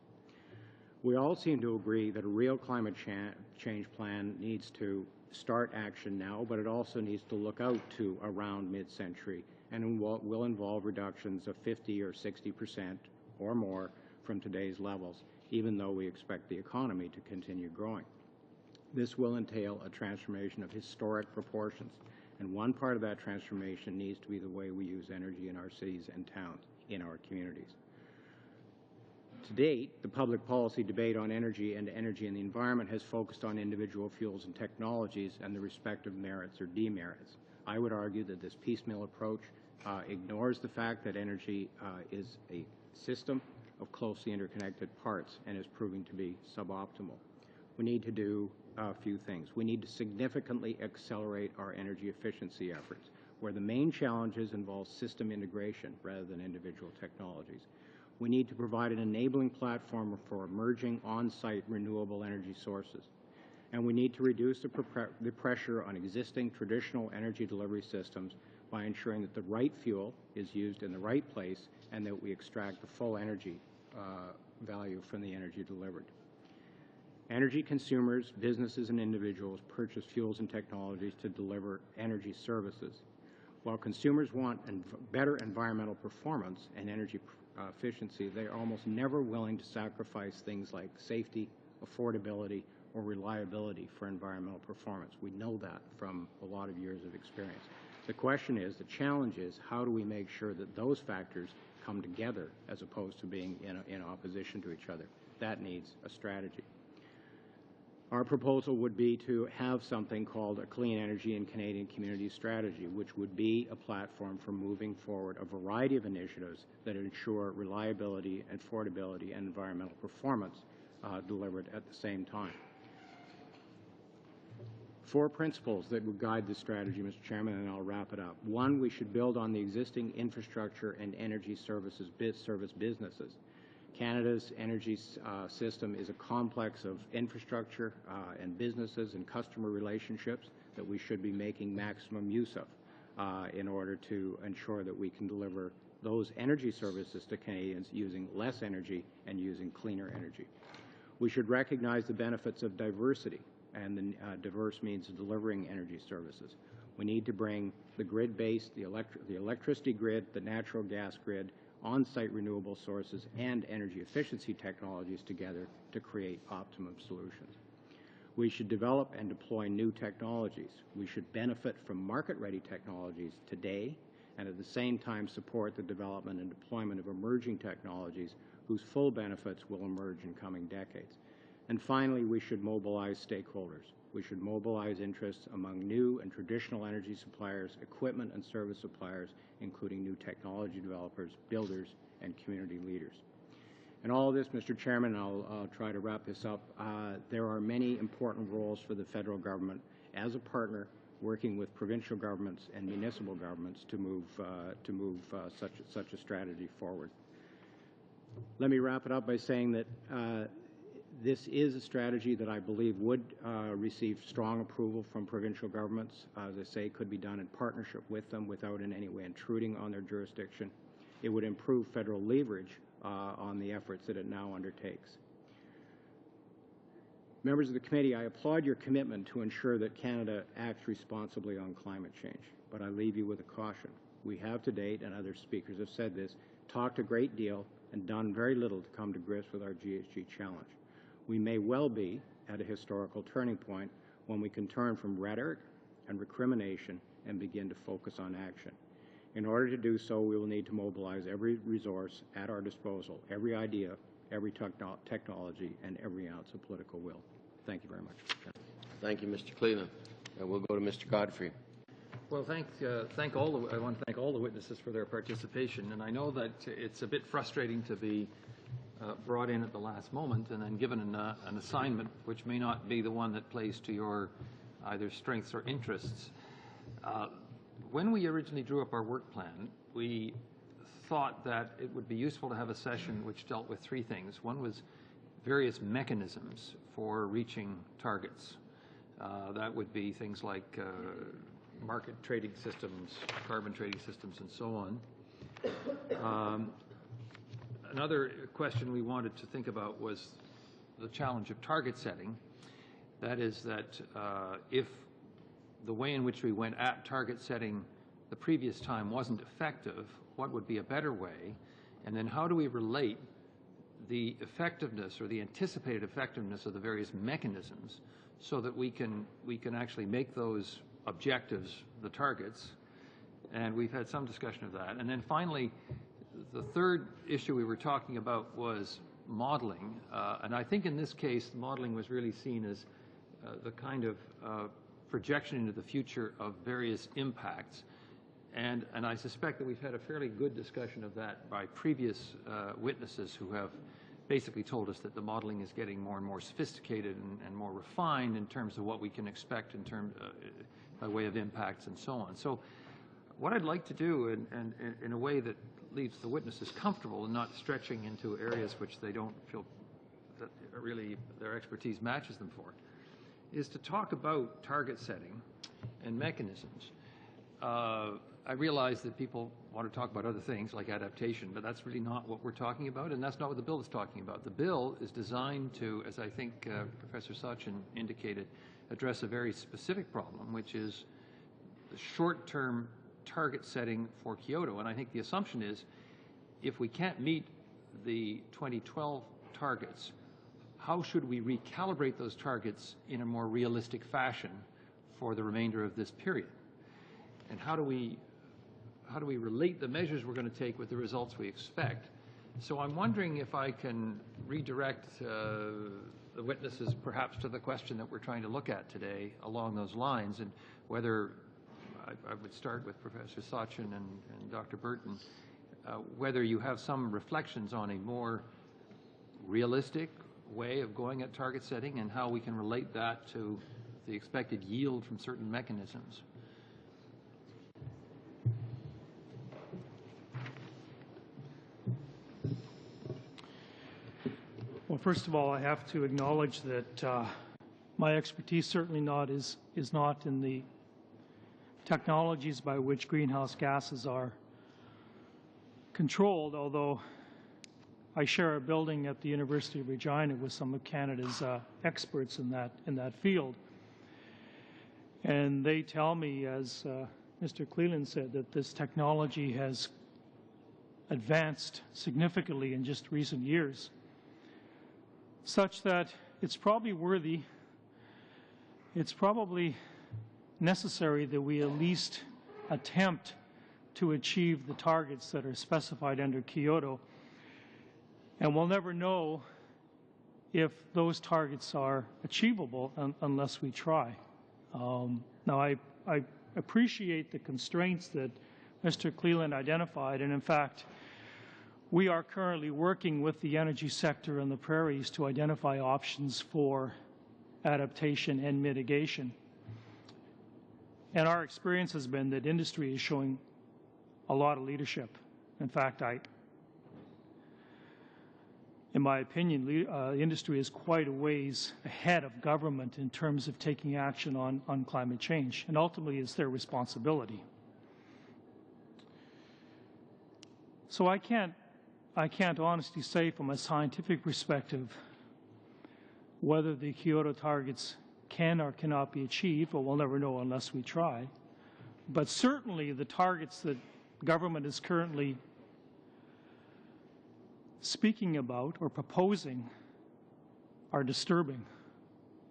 We all seem to agree that a real climate change plan needs to start action now, but it also needs to look out to around mid-century and will involve reductions of 50 or 60% or more from today's levels, even though we expect the economy to continue growing. This will entail a transformation of historic proportions, and one part of that transformation needs to be the way we use energy in our cities and towns, in our communities. To date, the public policy debate on energy and energy and the environment has focused on individual fuels and technologies and the respective merits or demerits. I would argue that this piecemeal approach ignores the fact that energy is a system of closely interconnected parts and is proving to be suboptimal. We need to do a few things. We need to significantly accelerate our energy efficiency efforts, where the main challenges involve system integration rather than individual technologies. We need to provide an enabling platform for emerging on-site renewable energy sources. And we need to reduce the pressure on existing traditional energy delivery systems by ensuring that the right fuel is used in the right place and that we extract the full energy value from the energy delivered. Energy consumers, businesses, and individuals purchase fuels and technologies to deliver energy services. While consumers want better environmental performance and energy efficiency, they are almost never willing to sacrifice things like safety, affordability, or reliability for environmental performance. We know that from a lot of years of experience. The question is, the challenge is, how do we make sure that those factors come together as opposed to being in opposition to each other? That needs a strategy. Our proposal would be to have something called a Clean Energy in Canadian Communities strategy, which would be a platform for moving forward a variety of initiatives that ensure reliability, affordability, and environmental performance delivered at the same time. 4 principles that would guide this strategy, Mr. Chairman, and I'll wrap it up. 1, we should build on the existing infrastructure and energy service businesses. Canada's energy system is a complex of infrastructure and businesses and customer relationships that we should be making maximum use of in order to ensure that we can deliver those energy services to Canadians using less energy and using cleaner energy. We should recognize the benefits of diversity and the diverse means of delivering energy services. We need to bring the grid-based, the electricity grid, the natural gas grid, on-site renewable sources, and energy efficiency technologies together to create optimum solutions. We should develop and deploy new technologies. We should benefit from market-ready technologies today and at the same time support the development and deployment of emerging technologies whose full benefits will emerge in coming decades. And finally, we should mobilize stakeholders. We should mobilize interests among new and traditional energy suppliers, equipment and service suppliers, including new technology developers, builders, and community leaders. And all of this, Mr. Chairman, I'll try to wrap this up. There are many important roles for the federal government as a partner working with provincial governments and municipal governments to move such a strategy forward. Let me wrap it up by saying that this is a strategy that I believe would receive strong approval from provincial governments. As I say, could be done in partnership with them without in any way intruding on their jurisdiction. It would improve federal leverage on the efforts that it now undertakes. Members of the committee, I applaud your commitment to ensure that Canada acts responsibly on climate change, but I leave you with a caution. We have to date, and other speakers have said this, talked a great deal and done very little to come to grips with our GHG challenge. We may well be at a historical turning point when we can turn from rhetoric and recrimination and begin to focus on action. In order to do so, we will need to mobilize every resource at our disposal, every idea, every technology, and every ounce of political will. Thank you very much. Thank you, Mr. Cleland. We'll go to Mr. Godfrey. Well, I want to thank all the witnesses for their participation, and I know that it's a bit frustrating to be brought in at the last moment and then given an assignment which may not be the one that plays to your either strengths or interests. When we originally drew up our work plan, we thought that it would be useful to have a session which dealt with 3 things. One was various mechanisms for reaching targets. That would be things like market trading systems, carbon trading systems, and so on. Another question we wanted to think about was the challenge of target setting. That is that if the way in which we went at target setting the previous time wasn't effective, what would be a better way? And then how do we relate the effectiveness or the anticipated effectiveness of the various mechanisms so that we can actually make those objectives the targets? And we've had some discussion of that. And then finally, the third issue we were talking about was modeling. And I think in this case, modeling was really seen as the kind of projection into the future of various impacts. And I suspect that we've had a fairly good discussion of that by previous witnesses who have basically told us that the modeling is getting more and more sophisticated and more refined in terms of what we can expect in terms by way of impacts and so on. So what I'd like to do, and in a way that leaves the witnesses comfortable and not stretching into areas which they don't feel that really their expertise matches them for, is to talk about target setting and mechanisms I realize that people want to talk about other things like adaptation, but that's really not what we're talking about, and that's not what the bill is talking about. The bill is designed to, as I think Professor Sachin indicated, address a very specific problem, which is the short-term target setting for Kyoto. And I think the assumption is if we can't meet the 2012 targets, how should we recalibrate those targets in a more realistic fashion for the remainder of this period? And how do we relate the measures we're going to take with the results we expect? So I'm wondering if I can redirect the witnesses perhaps to the question that we're trying to look at today along those lines, and whether, I would start with Professor Sachin and Dr. Burton, whether you have some reflections on a more realistic way of going at target setting and how we can relate that to the expected yield from certain mechanisms. Well, first of all, I have to acknowledge that my expertise certainly is not in the technologies by which greenhouse gases are controlled, although I share a building at the University of Regina with some of Canada's experts in that field. And they tell me, as Mr. Cleland said, that this technology has advanced significantly in just recent years, such that it's probably necessary that we at least attempt to achieve the targets that are specified under Kyoto. And we'll never know if those targets are achievable unless we try. Now, I appreciate the constraints that Mr. Cleland identified, and in fact, we are currently working with the energy sector and the prairies to identify options for adaptation and mitigation. And our experience has been that industry is showing a lot of leadership. In fact, in my opinion, industry is quite a ways ahead of government in terms of taking action on climate change, and ultimately it's their responsibility. So I can't honestly say from a scientific perspective whether the Kyoto targets can or cannot be achieved, or we'll never know unless we try. But certainly the targets that government is currently speaking about or proposing are disturbing.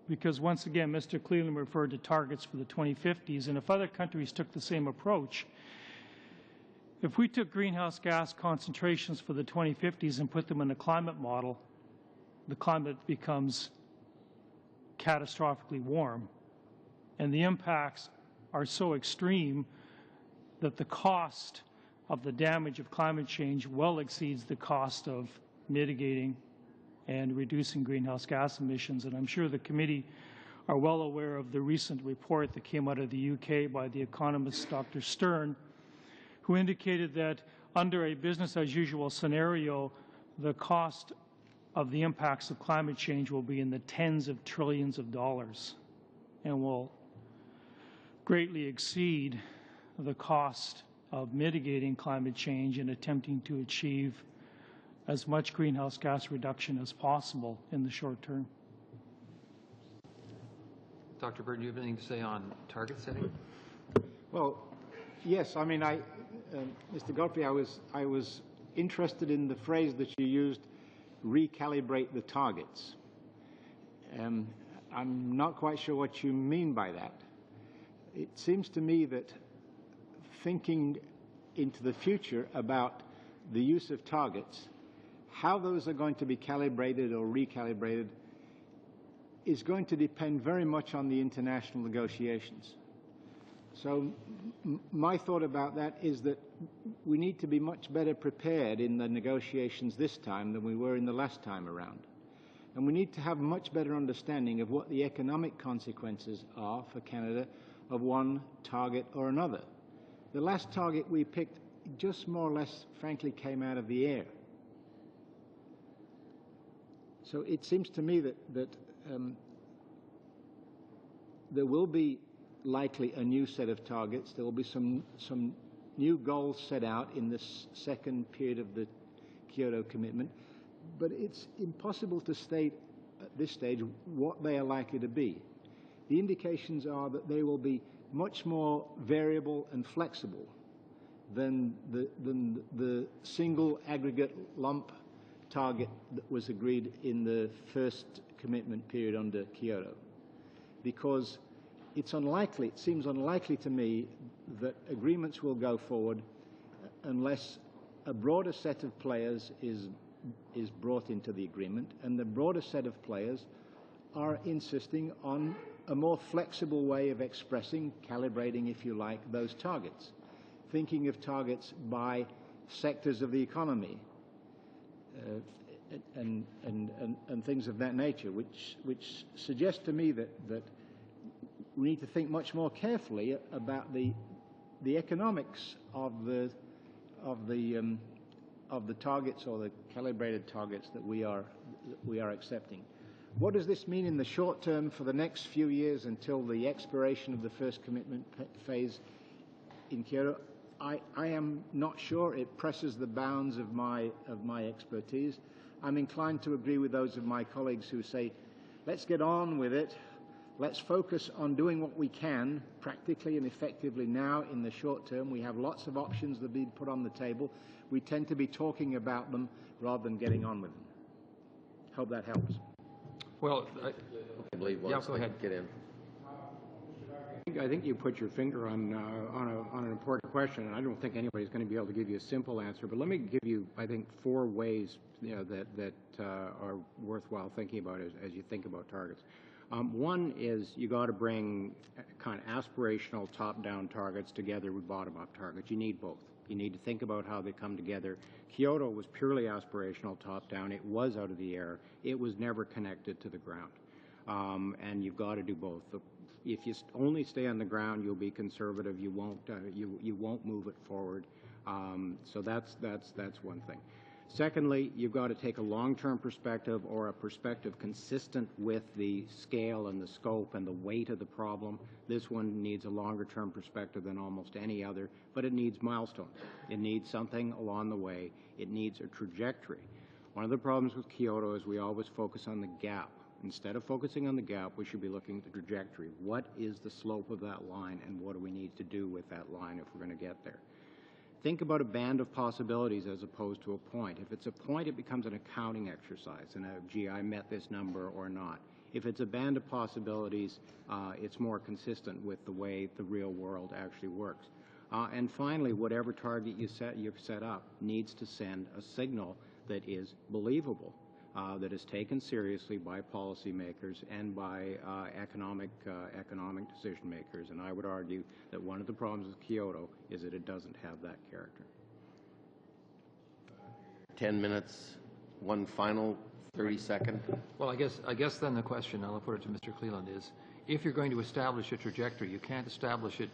Because once again, Mr. Cleland referred to targets for the 2050s, and if other countries took the same approach, if we took greenhouse gas concentrations for the 2050s and put them in a climate model, the climate becomes catastrophically warm. And the impacts are so extreme that the cost of the damage of climate change well exceeds the cost of mitigating and reducing greenhouse gas emissions. And I'm sure the committee are well aware of the recent report that came out of the UK by the economist Dr. Stern, who indicated that under a business-as-usual scenario, the cost of the impacts of climate change will be in the tens of trillions of dollars and will greatly exceed the cost of mitigating climate change and attempting to achieve as much greenhouse gas reduction as possible in the short term. Dr. Burton, do you have anything to say on target setting? Well, yes. I mean, Mr. Godfrey, I was interested in the phrase that you used, recalibrate the targets. I'm not quite sure what you mean by that. It seems to me that thinking into the future about the use of targets, how those are going to be calibrated or recalibrated, is going to depend very much on the international negotiations. So my thought about that is that we need to be much better prepared in the negotiations this time than we were in the last time around. And we need to have much better understanding of what the economic consequences are for Canada of one target or another. The last target we picked just more or less, frankly, came out of the air. So it seems to me that there will be likely a new set of targets. There will be some new goals set out in this second period of the Kyoto commitment, but it's impossible to state at this stage what they are likely to be. The indications are that they will be much more variable and flexible than the single aggregate lump target that was agreed in the first commitment period under Kyoto. Because it seems unlikely to me that agreements will go forward unless a broader set of players is brought into the agreement, and the broader set of players are insisting on a more flexible way of expressing, calibrating, if you like, those targets. Thinking of targets by sectors of the economy and things of that nature, which suggests to me that we need to think much more carefully about the economics of the targets or the calibrated targets that we are accepting. What does this mean in the short term for the next few years until the expiration of the first commitment phase in Kyoto? I am not sure. It presses the bounds of my expertise. I'm inclined to agree with those of my colleagues who say, let's get on with it. Let's focus on doing what we can practically and effectively now in the short term. We have lots of options that have been put on the table. We tend to be talking about them rather than getting on with them. Hope that helps. Well, I believe once go ahead. Get in. I think you put your finger on an important question, and I don't think anybody's going to be able to give you a simple answer. But let me give you, I think, 4 ways that are worthwhile thinking about as you think about targets. One is you got to bring kind of aspirational top-down targets together with bottom-up targets. You need both. You need to think about how they come together. Kyoto was purely aspirational top-down. It was out of the air. It was never connected to the ground. And you've got to do both. If you only stay on the ground, you'll be conservative. You won't move it forward. So that's one thing. Secondly, you've got to take a long-term perspective, or a perspective consistent with the scale and the scope and the weight of the problem. This one needs a longer-term perspective than almost any other, but it needs milestones. It needs something along the way. It needs a trajectory. One of the problems with Kyoto is we always focus on the gap. Instead of focusing on the gap, we should be looking at the trajectory. What is the slope of that line, and what do we need to do with that line if we're going to get there? Think about a band of possibilities as opposed to a point. If it's a point, it becomes an accounting exercise, and gee, I met this number or not. If it's a band of possibilities, it's more consistent with the way the real world actually works. And finally, whatever target you've set up needs to send a signal that is believable, that is taken seriously by policymakers and by economic decision makers. And I would argue that one of the problems with Kyoto is that it doesn't have that character. 10 minutes, one final 30-second. Well, I guess then the question, I'll put it to Mr. Cleland, is if you're going to establish a trajectory, you can't establish it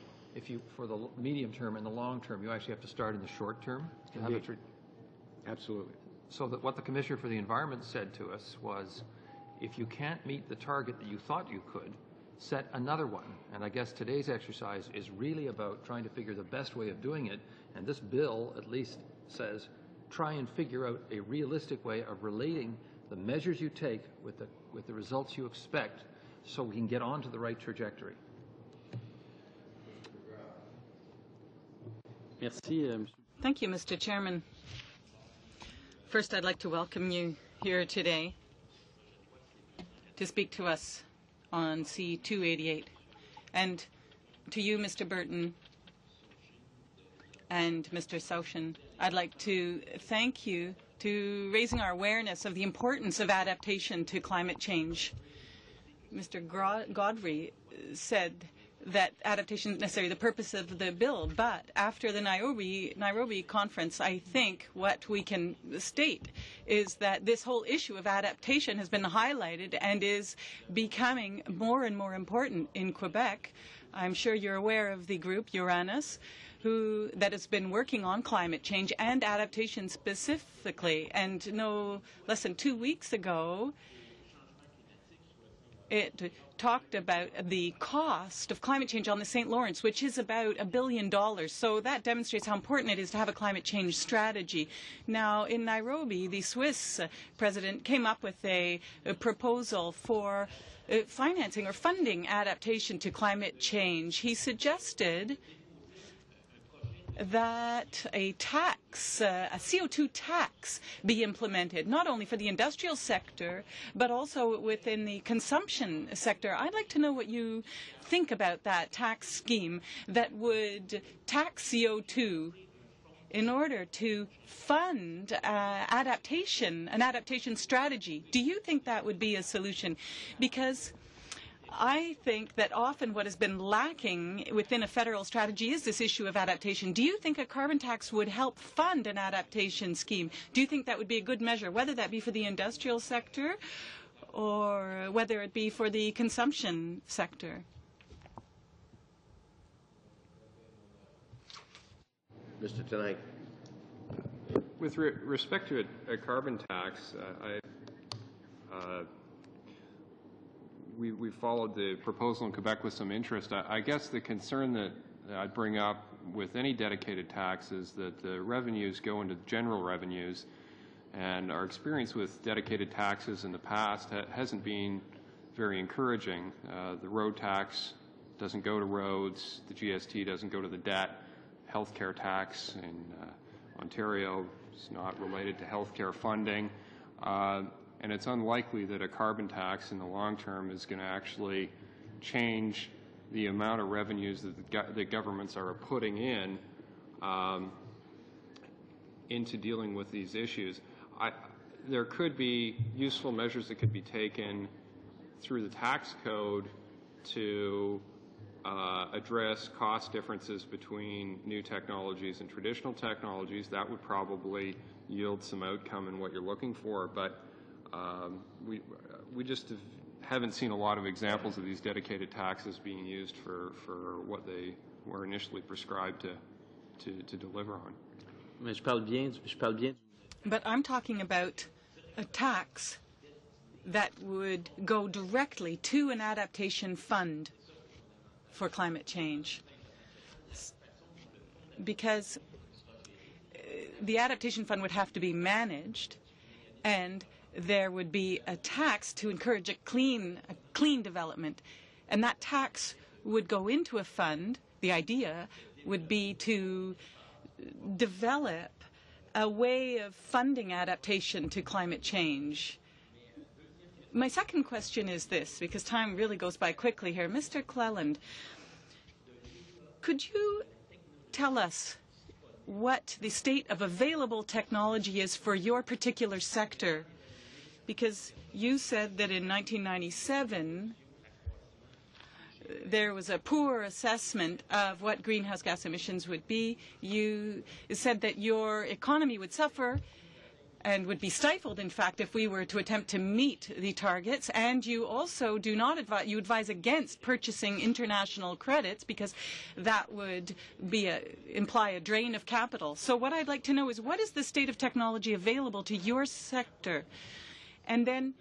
for the medium term and the long term. You actually have to start in the short term to have Absolutely. So that what the Commissioner for the Environment said to us was, if you can't meet the target that you thought you could, set another one. And I guess today's exercise is really about trying to figure the best way of doing it. And this bill at least says, try and figure out a realistic way of relating the measures you take with the results you expect, so we can get on to the right trajectory. Thank you, Mr. Chairman. First, I'd like to welcome you here today to speak to us on C-288. And to you, Mr. Burton, and Mr. Saushin, I'd like to thank you to raising our awareness of the importance of adaptation to climate change. Mr. Godfrey said that adaptation is necessary, the purpose of the bill. But after the Nairobi conference, I think what we can state is that this whole issue of adaptation has been highlighted and is becoming more and more important in Quebec. I'm sure you're aware of the group Uranus, that has been working on climate change and adaptation specifically. And no less than 2 weeks ago, it talked about the cost of climate change on the St. Lawrence, which is about $1 billion. So that demonstrates how important it is to have a climate change strategy. Now, in Nairobi, the Swiss president came up with a proposal for financing or funding adaptation to climate change. He suggested that a tax, a CO2 tax, be implemented, not only for the industrial sector, but also within the consumption sector. I'd like to know what you think about that tax scheme that would tax CO2 in order to fund adaptation, an adaptation strategy. Do you think that would be a solution? Because I think that often what has been lacking within a federal strategy is this issue of adaptation. Do you think a carbon tax would help fund an adaptation scheme? Do you think that would be a good measure, whether that be for the industrial sector or whether it be for the consumption sector? Mr. Tonight. With respect to a carbon tax, we followed the proposal in Quebec with some interest. I guess the concern that I'd bring up with any dedicated tax is that the revenues go into general revenues, and our experience with dedicated taxes in the past hasn't been very encouraging. The road tax doesn't go to roads, the GST doesn't go to the debt, healthcare tax in Ontario is not related to healthcare funding. And it's unlikely that a carbon tax in the long term is going to actually change the amount of revenues that the governments are putting in into dealing with these issues. There could be useful measures that could be taken through the tax code to address cost differences between new technologies and traditional technologies. That would probably yield some outcome in what you're looking for, but we just haven't seen a lot of examples of these dedicated taxes being used for what they were initially prescribed to deliver on. But I'm talking about a tax that would go directly to an adaptation fund for climate change, because the adaptation fund would have to be managed, and there would be a tax to encourage a clean development, and that tax would go into a fund. The idea would be to develop a way of funding adaptation to climate change. My second question is this, because time really goes by quickly here. Mr. Cleland, could you tell us what the state of available technology is for your particular sector? Because you said that in 1997 there was a poor assessment of what greenhouse gas emissions would be. You said that your economy would suffer and would be stifled, in fact, if we were to attempt to meet the targets. And you also do not advise, you advise against purchasing international credits because that would be imply a drain of capital. So what I'd like to know is, what is the state of technology available to your sector? And then,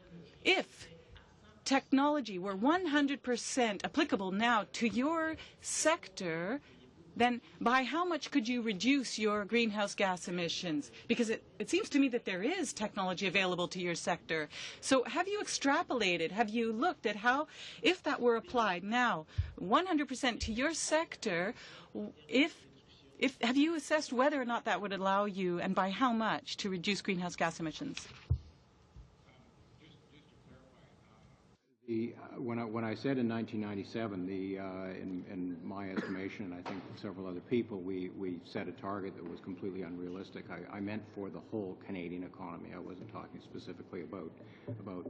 if technology were 100% applicable now to your sector, then by how much could you reduce your greenhouse gas emissions? Because it seems to me that there is technology available to your sector. So have you extrapolated, have you looked at how, if that were applied now 100% to your sector, have you assessed whether or not that would allow you, and by how much, to reduce greenhouse gas emissions? When I said in 1997, in my estimation, and I think several other people, we set a target that was completely unrealistic. I meant for the whole Canadian economy. I wasn't talking specifically about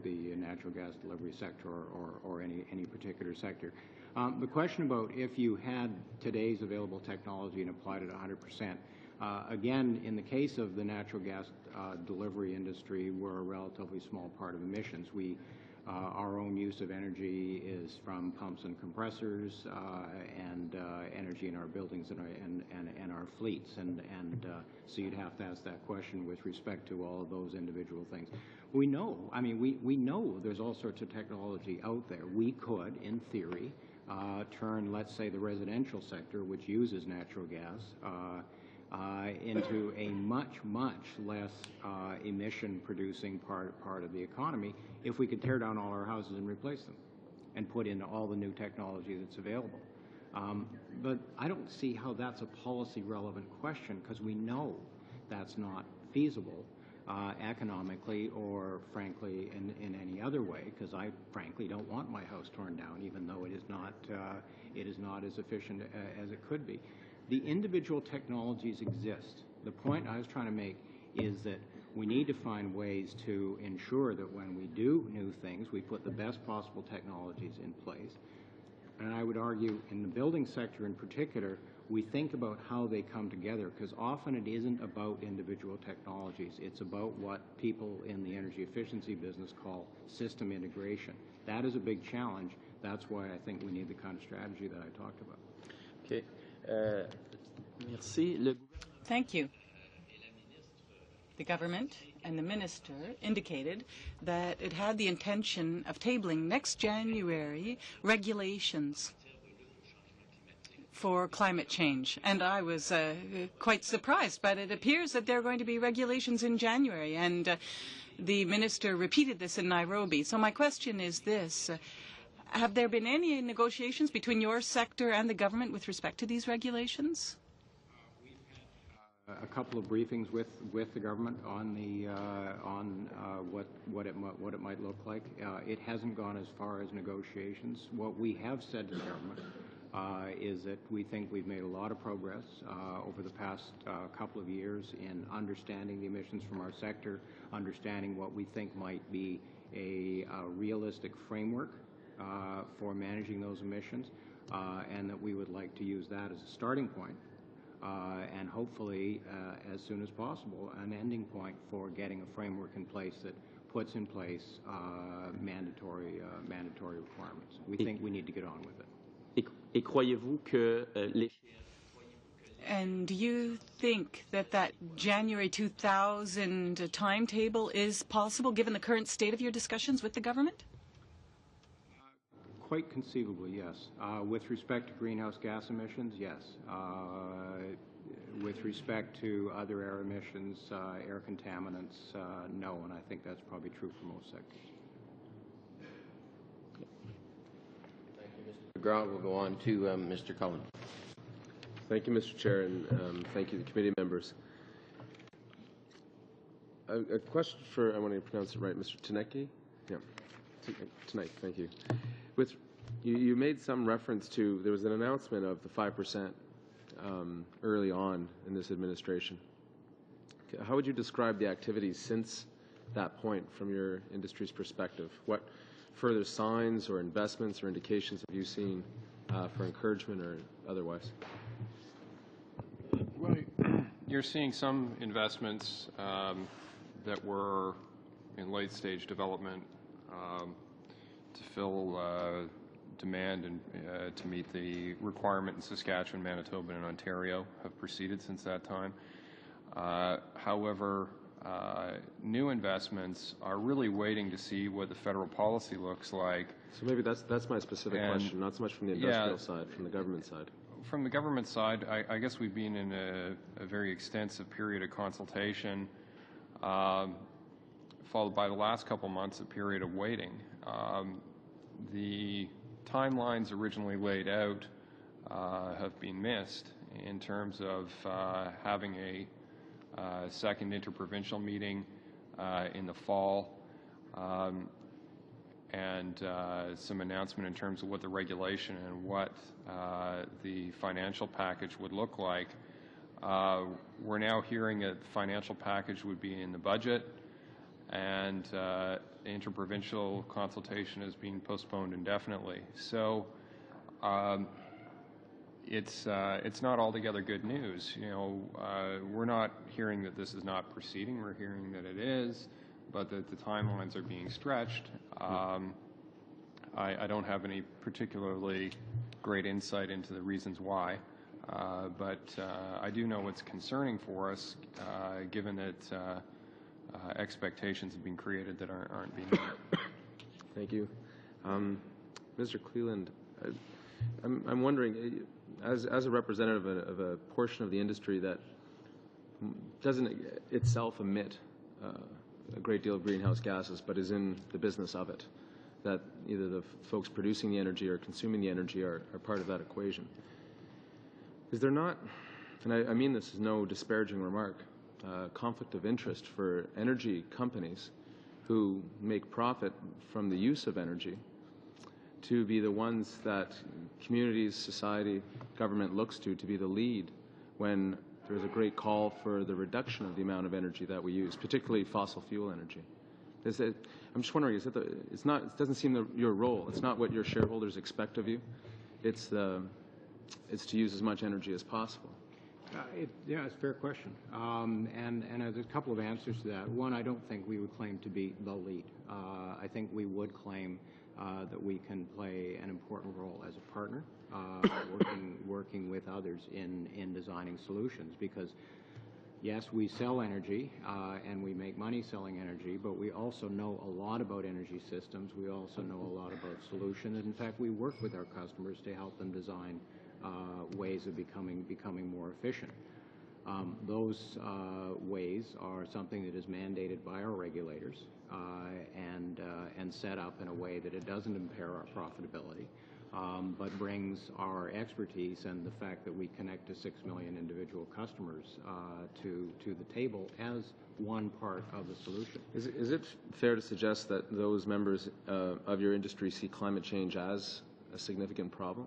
the natural gas delivery sector or any particular sector. The question about if you had today's available technology and applied it 100%, again, in the case of the natural gas delivery industry, we're a relatively small part of emissions. Our own use of energy is from pumps and compressors and energy in our buildings and our fleets. And so you'd have to ask that question with respect to all of those individual things. We know, I mean, we know there's all sorts of technology out there. We could, in theory, turn, let's say, the residential sector, which uses natural gas, into a much less emission-producing part of the economy if we could tear down all our houses and replace them and put in all the new technology that's available. But I don't see how that's a policy-relevant question, because we know that's not feasible economically or, frankly, in any other way, because I, frankly, don't want my house torn down, even though it is not as efficient as it could be. The individual technologies exist. The point I was trying to make is that we need to find ways to ensure that when we do new things, we put the best possible technologies in place. And I would argue in the building sector in particular, we think about how they come together, because often it isn't about individual technologies. It's about what people in the energy efficiency business call system integration. That is a big challenge. That's why I think we need the kind of strategy that I talked about. Okay. Merci. Thank you. The government and the minister indicated that it had the intention of tabling next January regulations for climate change. And I was quite surprised, but it appears that there are going to be regulations in January, and the minister repeated this in Nairobi. So my question is this. Have there been any negotiations between your sector and the government with respect to these regulations? We've had a couple of briefings with the government on the what it might look like. It hasn't gone as far as negotiations. What we have said to the government is that we think we've made a lot of progress over the past couple of years in understanding the emissions from our sector, understanding what we think might be a realistic framework for managing those emissions, and that we would like to use that as a starting point, and hopefully, as soon as possible, an ending point for getting a framework in place that puts in place mandatory requirements. We think we need to get on with it. Et croyez-vous que And do you think that that January 2000 timetable is possible, given the current state of your discussions with the government? Quite conceivably, yes. With respect to greenhouse gas emissions, yes. With respect to other air emissions, air contaminants, no, and I think that's probably true for most sectors. McGraw will go on to Mr. Cullen. Thank you, Mr. Chair, and thank you to the committee members. A question for, I want to pronounce it right, Mr. Taneki? Yeah, tonight, thank you. You made some reference to, there was an announcement of the 5% early on in this administration. How would you describe the activities since that point from your industry's perspective? What further signs or investments or indications have you seen for encouragement or otherwise? Well, you're seeing some investments that were in late-stage development to fill demand and to meet the requirement in Saskatchewan, Manitoba, and Ontario have proceeded since that time. However, new investments are really waiting to see what the federal policy looks like. So maybe that's my specific question, not so much from the industrial side, from the government side. From the government side, I guess we've been in a very extensive period of consultation, followed by the last couple months a period of waiting. The timelines originally laid out have been missed in terms of having a second interprovincial meeting in the fall, and some announcement in terms of what the regulation and what the financial package would look like. We're now hearing that the financial package would be in the budget, and interprovincial consultation is being postponed indefinitely. So it's not altogether good news. You know, we're not hearing that this is not proceeding. We're hearing that it is, but that the timelines are being stretched. I don't have any particularly great insight into the reasons why, but I do know what's concerning for us, given that expectations have been created that aren't being met. Thank you. Mr. Cleland, I'm wondering, as a representative of a portion of the industry that doesn't itself emit a great deal of greenhouse gases, but is in the business of it, that either the folks producing the energy or consuming the energy are part of that equation. Is there not, and I mean this is no disparaging remark, conflict of interest for energy companies who make profit from the use of energy to be the ones that communities, society, government looks to be the lead when there's a great call for the reduction of the amount of energy that we use, particularly fossil fuel energy? I'm just wondering, it doesn't seem your role. It's not what your shareholders expect of you. It's to use as much energy as possible. Yeah, it's a fair question. And there's a couple of answers to that. One, I don't think we would claim to be the lead. I think we would claim that we can play an important role as a partner, working with others in designing solutions, because yes, we sell energy and we make money selling energy, but we also know a lot about energy systems. We also know a lot about solutions. And in fact, we work with our customers to help them design ways of becoming more efficient. Those ways are something that is mandated by our regulators and set up in a way that it doesn't impair our profitability, but brings our expertise and the fact that we connect to 6 million individual customers to the table as one part of the solution. Is it fair to suggest that those members of your industry see climate change as a significant problem?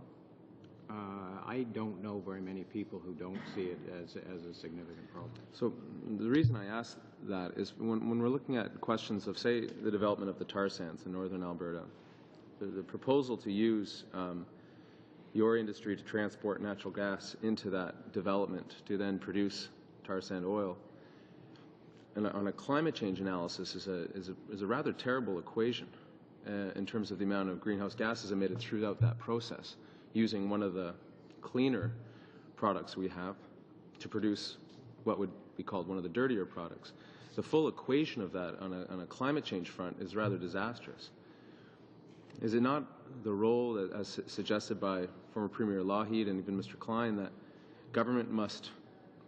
I don't know very many people who don't see it as a significant problem. So the reason I ask that is when we're looking at questions of, say, the development of the tar sands in northern Alberta, the proposal to use your industry to transport natural gas into that development to then produce tar sand oil, and on a climate change analysis is a rather terrible equation in terms of the amount of greenhouse gases emitted throughout that process, using one of the cleaner products we have to produce what would be called one of the dirtier products. The full equation of that on a climate change front is rather disastrous. Is it not the role, that, as suggested by former Premier Lougheed and even Mr. Klein, that government must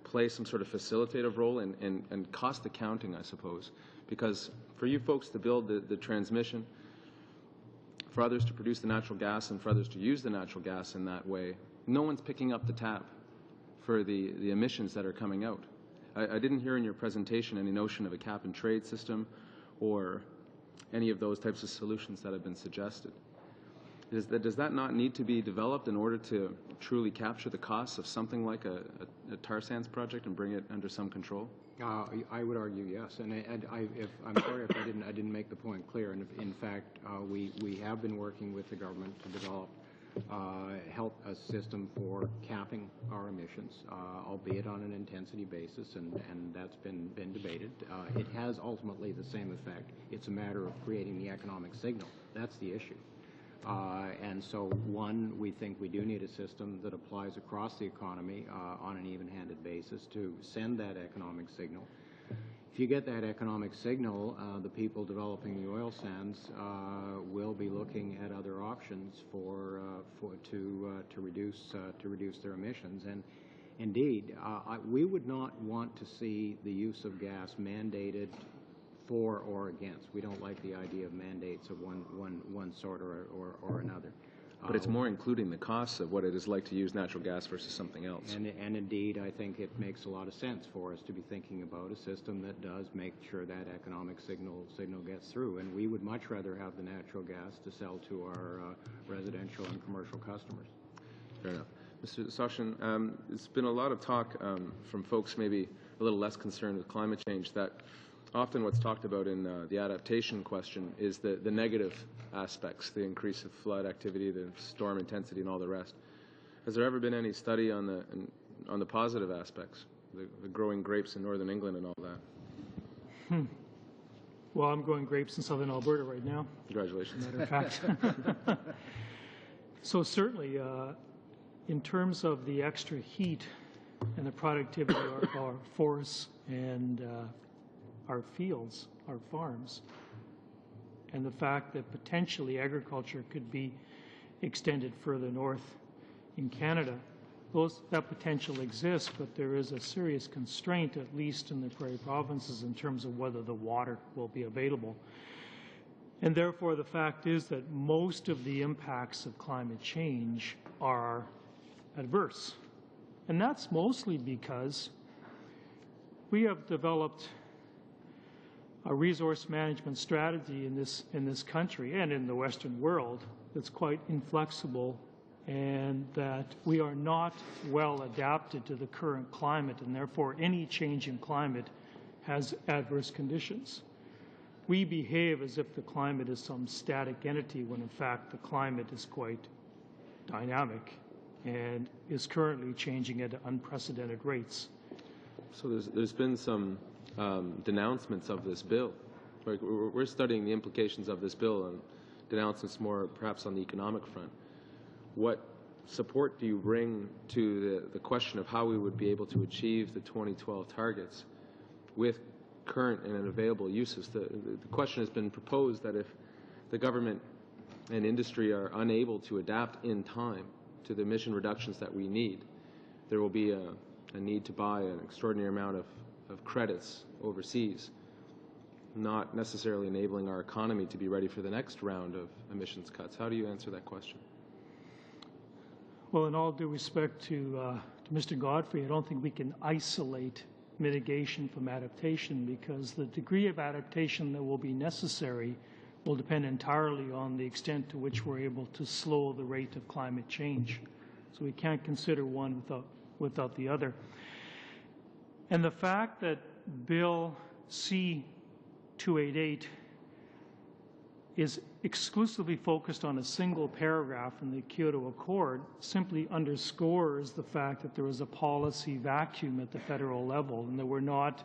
play some sort of facilitative role in cost accounting, I suppose? Because for you folks to build the transmission, for others to produce the natural gas and for others to use the natural gas in that way, no one's picking up the tab for the emissions that are coming out. I didn't hear in your presentation any notion of a cap and trade system or any of those types of solutions that have been suggested. Does that not need to be developed in order to truly capture the costs of something like a tar sands project and bring it under some control? I would argue yes, and I'm sorry if I didn't make the point clear. And in fact, we have been working with the government to develop a system for capping our emissions, albeit on an intensity basis, and that's been debated. It has ultimately the same effect. It's a matter of creating the economic signal. That's the issue. And so, one, we think we do need a system that applies across the economy on an even-handed basis to send that economic signal. If you get that economic signal, the people developing the oil sands will be looking at other options to reduce their emissions. And indeed, we would not want to see the use of gas mandated for or against. We don't like the idea of mandates of one sort or another. But it's more including the costs of what it is like to use natural gas versus something else. And indeed, I think it makes a lot of sense for us to be thinking about a system that does make sure that economic signal gets through. And we would much rather have the natural gas to sell to our residential and commercial customers. Fair enough. Mr. Sachin, there's been a lot of talk from folks maybe a little less concerned with climate change that often what's talked about in the adaptation question is the negative aspects, the increase of flood activity, the storm intensity, and all the rest. Has there ever been any study on the positive aspects, the growing grapes in northern England and all that? Well, I'm growing grapes in southern Alberta right now, Congratulations. matter of fact. So certainly, in terms of the extra heat and the productivity of our forests and our fields, our farms, and the fact that potentially agriculture could be extended further north in Canada, that potential exists, but there is a serious constraint, at least in the prairie provinces, in terms of whether the water will be available. And therefore, the fact is that most of the impacts of climate change are adverse. And that's mostly because we have developed a resource management strategy in this country and in the Western world that's quite inflexible, and that we are not well adapted to the current climate, and therefore any change in climate has adverse conditions. We behave as if the climate is some static entity when in fact the climate is quite dynamic and is currently changing at unprecedented rates. So there's been some denouncements of this bill. Like, we're studying the implications of this bill and denouncements more perhaps on the economic front. What support do you bring to the question of how we would be able to achieve the 2012 targets with current and available uses? The question has been proposed that if the government and industry are unable to adapt in time to the emission reductions that we need, there will be a need to buy an extraordinary amount of credits overseas, not necessarily enabling our economy to be ready for the next round of emissions cuts. How do you answer that question? Well, in all due respect to Mr. Godfrey, I don't think we can isolate mitigation from adaptation, because the degree of adaptation that will be necessary will depend entirely on the extent to which we're able to slow the rate of climate change. So we can't consider one without the other. And the fact that Bill C-288 is exclusively focused on a single paragraph in the Kyoto Accord simply underscores the fact that there is a policy vacuum at the federal level and that we're not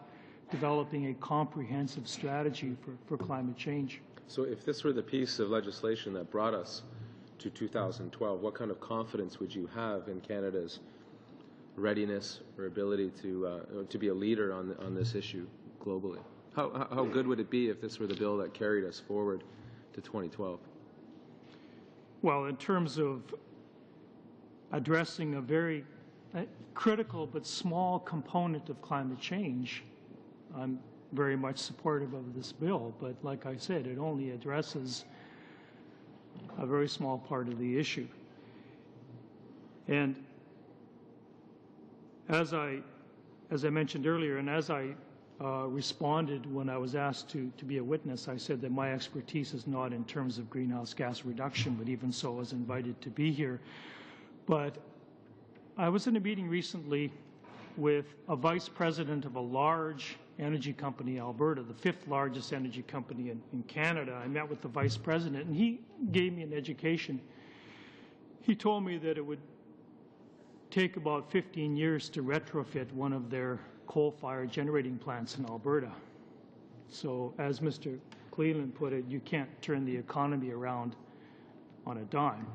developing a comprehensive strategy for climate change. So if this were the piece of legislation that brought us to 2012, what kind of confidence would you have in Canada's readiness or ability to be a leader on this issue globally? How good would it be if this were the bill that carried us forward to 2012? Well, in terms of addressing a very critical but small component of climate change, I'm very much supportive of this bill. But like I said, it only addresses a very small part of the issue. And as I mentioned earlier, and as I responded when I was asked to be a witness, I said that my expertise is not in terms of greenhouse gas reduction, but even so I was invited to be here. But I was in a meeting recently with a vice president of a large energy company in Alberta, the 5th largest energy company in Canada. I met with the vice president, and he gave me an education. He told me that it would take about 15 years to retrofit one of their coal-fired generating plants in Alberta. So as Mr. Cleland put it, you can't turn the economy around on a dime.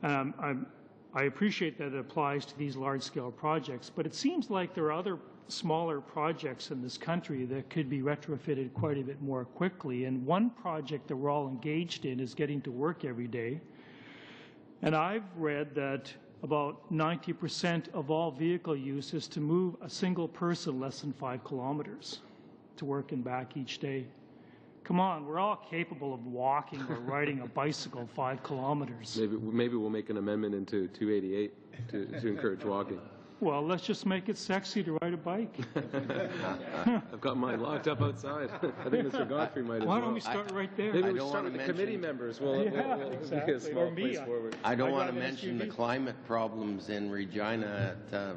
I appreciate that it applies to these large-scale projects, but it seems like there are other smaller projects in this country that could be retrofitted quite a bit more quickly. And one project that we're all engaged in is getting to work every day. And I've read that about 90% of all vehicle use is to move a single person less than 5 kilometers to work and back each day. Come on, we're all capable of walking or riding a bicycle 5 kilometers. Maybe we'll make an amendment into 288 to encourage walking. Well, let's just make it sexy to ride a bike. I've got mine locked up outside. I think Mr. Godfrey might as well. Why don't we start right there? Maybe we start with the committee members. We'll exactly. be a small place forward. I don't want to mention the climate problems in Regina at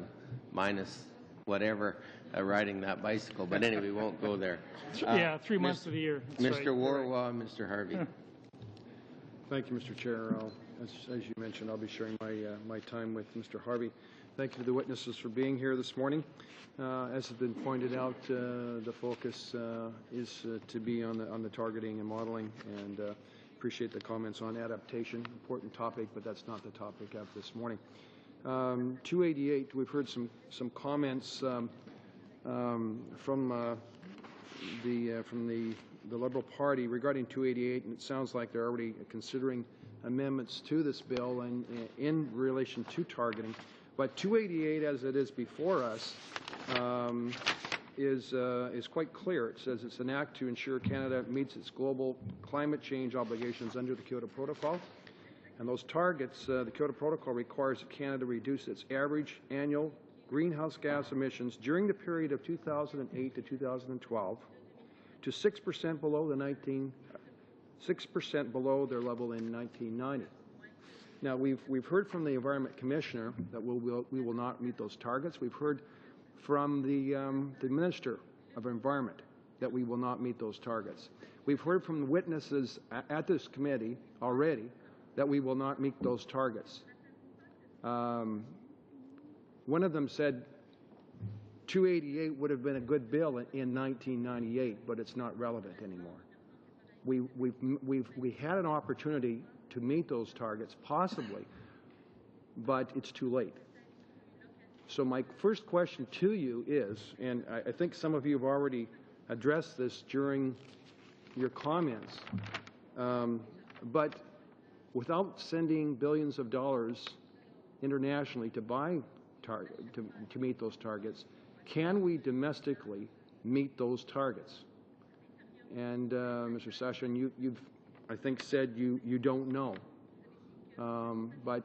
minus whatever riding that bicycle. But anyway, we won't go there. 3 months of the year. That's Mr. right. Warwa, Mr. Harvey. Thank you, Mr. Chair. I'll As you mentioned, I'll be sharing my time with Mr. Harvey. Thank you to the witnesses for being here this morning. As has been pointed out, the focus is to be on the targeting and modeling, and appreciate the comments on adaptation. Important topic, but that's not the topic of this morning. 288, we've heard some comments from the Liberal Party regarding 288, and it sounds like they're already considering amendments to this bill and in relation to targeting. But 288, as it is before us, is quite clear. It says it's an act to ensure Canada meets its global climate change obligations under the Kyoto Protocol. And those targets, the Kyoto Protocol requires that Canada reduce its average annual greenhouse gas emissions during the period of 2008 to 2012 to 6% below the 6% below their level in 1990. Now, we've heard from the Environment Commissioner that we will not meet those targets. We've heard from the Minister of Environment that we will not meet those targets. We've heard from the witnesses at this committee already that we will not meet those targets. One of them said 288 would have been a good bill in 1998, but it's not relevant anymore. We had an opportunity to meet those targets, possibly, but it's too late. So my first question to you is, and I think some of you have already addressed this during your comments, but without sending billions of dollars internationally to buy to meet those targets, can we domestically meet those targets? And Mr. Session, you've I think said you don't know, but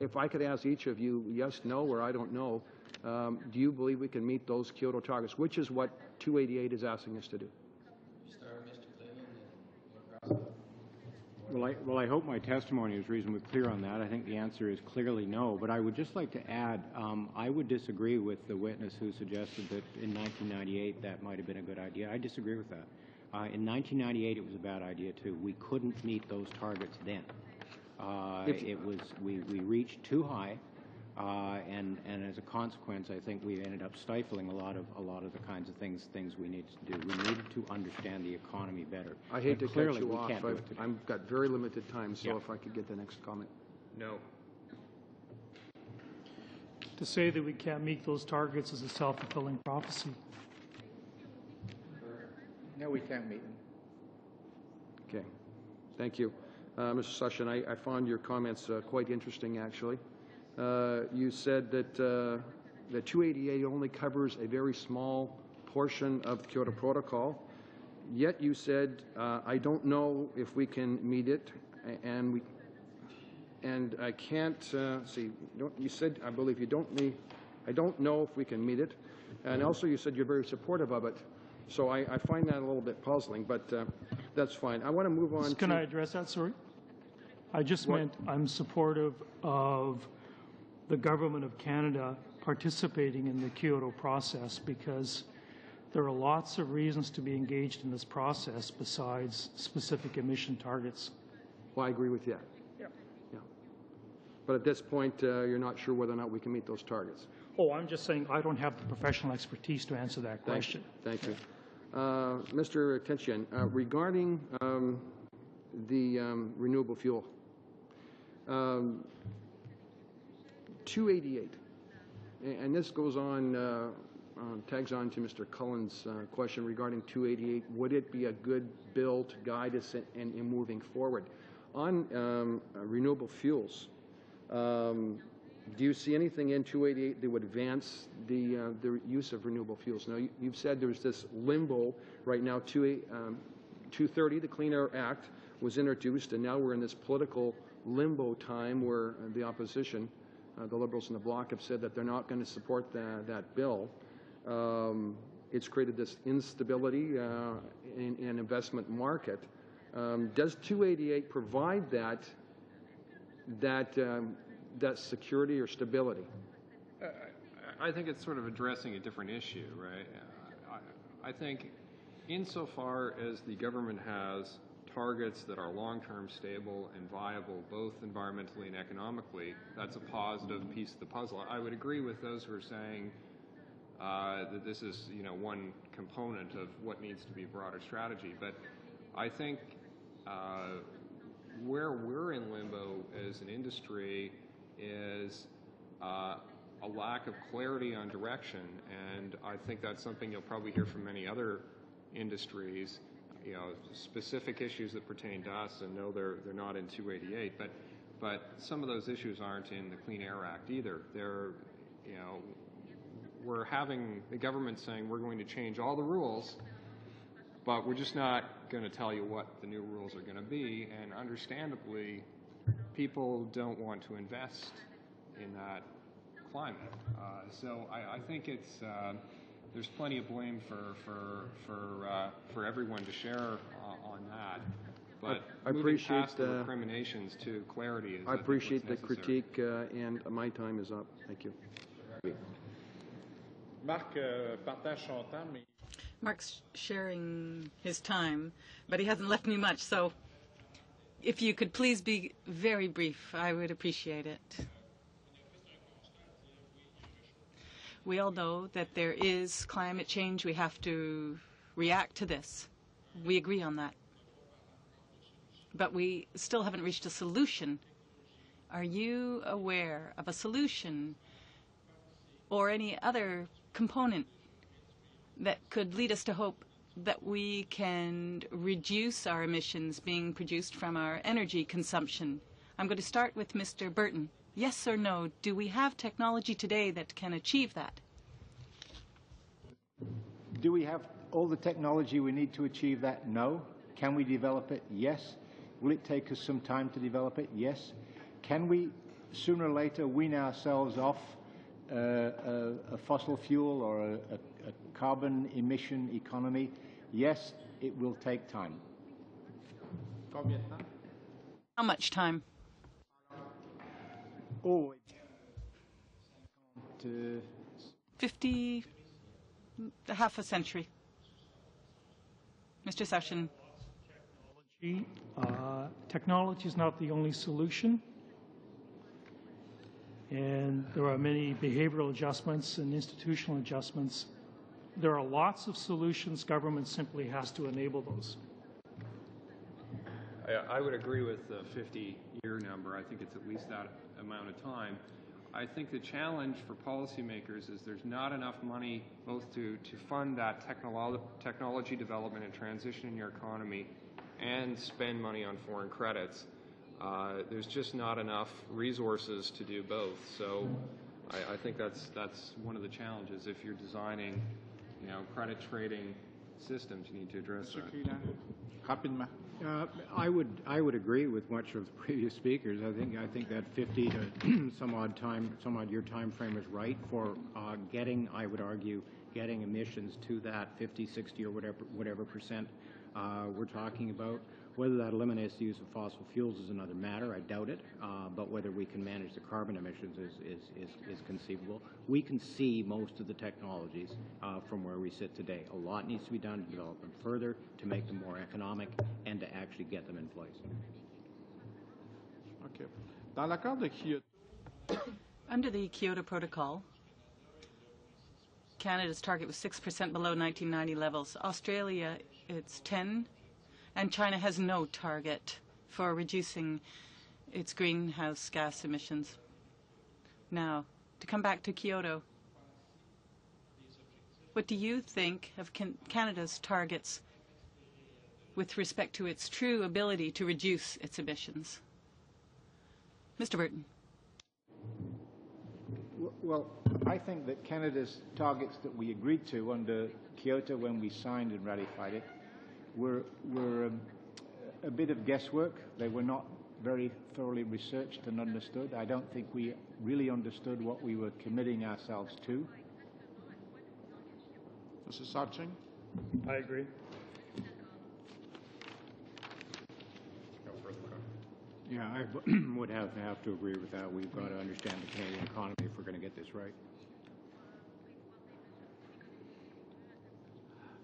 if I could ask each of you yes, no, or I don't know, do you believe we can meet those Kyoto targets, which is what 288 is asking us to do? Well, I hope my testimony is reasonably clear on that. I think the answer is clearly no, but I would just like to add, I would disagree with the witness who suggested that in 1998 that might have been a good idea. I disagree with that. In 1998 it was a bad idea too. We couldn't meet those targets then. We reached too high, and as a consequence, I think we ended up stifling a lot of the kinds of things we needed to do. We needed to understand the economy better. I hate to cut you off. I've got very limited time, so if I could get the next comment. No. To say that we can't meet those targets is a self-fulfilling prophecy. No, we can't meet them. Okay. Thank you. Mr. Session, I found your comments quite interesting, actually. You said that the 288 only covers a very small portion of the Kyoto Protocol, yet you said, I don't know if we can meet it, and I can't, you said, I believe you don't need, I don't know if we can meet it, and also you said you're very supportive of it. So I find that a little bit puzzling, but that's fine. I want to move on. Can I address that, sorry? I just meant I'm supportive of the Government of Canada participating in the Kyoto process because there are lots of reasons to be engaged in this process besides specific emission targets. Well, I agree with you. Yeah. But at this point, you're not sure whether or not we can meet those targets. Oh, I'm just saying I don't have the professional expertise to answer that question. Thank you. Mr. Tinchin, regarding the renewable fuel, 288, and this goes on, tags on to Mr. Cullen's question regarding 288. Would it be a good bill to guide us in moving forward? On renewable fuels, do you see anything in 288 that would advance the use of renewable fuels? Now, you've said there's this limbo right now. 230, the Clean Air Act, was introduced, and now we're in this political limbo time where the opposition, the Liberals and the Bloc, have said that they're not going to support that bill. It's created this instability in investment market. Does 288 provide that security or stability? I think it's sort of addressing a different issue, right? I think insofar as the government has targets that are long-term stable and viable, both environmentally and economically, that's a positive piece of the puzzle. I would agree with those who are saying that this is, one component of what needs to be a broader strategy. But I think where we're in limbo as an industry is a lack of clarity on direction, and I think that's something you'll probably hear from many other industries. Specific issues that pertain to us, and no, they're not in 288, but some of those issues aren't in the Clean Air Act either. We're having the government saying we're going to change all the rules, but we're just not going to tell you what the new rules are going to be, and understandably, people don't want to invest in that climate. So I think it's there's plenty of blame for everyone to share on that. But I appreciate past the recriminations to clarity is I appreciate the necessary. critique, and my time is up. Thank you. Mark's sharing his time, but he hasn't left me much, so if you could please be very brief, I would appreciate it. We all know that there is climate change. We have to react to this. We agree on that. But we still haven't reached a solution. Are you aware of a solution or any other component that could lead us to hope that we can reduce our emissions being produced from our energy consumption? I'm going to start with Mr. Burton. Yes or no, do we have technology today that can achieve that? Do we have all the technology we need to achieve that? No. Can we develop it? Yes. Will it take us some time to develop it? Yes. Can we, sooner or later, wean ourselves off a fossil fuel or a carbon emission economy? Yes, it will take time. How much time? Oh, 50, half a century. Mr. Session. Technology is not the only solution, and there are many behavioral adjustments and institutional adjustments. There are lots of solutions. Government simply has to enable those. I would agree with the 50-year number. I think it's at least that amount of time. I think the challenge for policymakers is there's not enough money both to fund that technology development and transition in your economy and spend money on foreign credits. There's just not enough resources to do both. So I think that's one of the challenges. If you're designing, credit trading systems, you need to address that. I would agree with much of the previous speakers. I think that 50 to some odd year time frame is right for getting, I would argue, getting emissions to that 50, 60 or whatever percent we're talking about. Whether that eliminates the use of fossil fuels is another matter. I doubt it. But whether we can manage the carbon emissions is conceivable. We can see most of the technologies from where we sit today. A lot needs to be done to develop them further, to make them more economic, and to actually get them in place. Okay. Under the Kyoto Protocol, Canada's target was 6% below 1990 levels. Australia, it's 10%. And China has no target for reducing its greenhouse gas emissions. Now, to come back to Kyoto, what do you think of Canada's targets with respect to its true ability to reduce its emissions? Mr. Burton. Well, I think that Canada's targets that we agreed to under Kyoto when we signed and ratified it were a bit of guesswork. They were not very thoroughly researched and understood. I don't think we really understood what we were committing ourselves to. Mr. Sachin? I agree. Yeah, I would have to agree with that. We've got to understand the Canadian economy if we're going to get this right.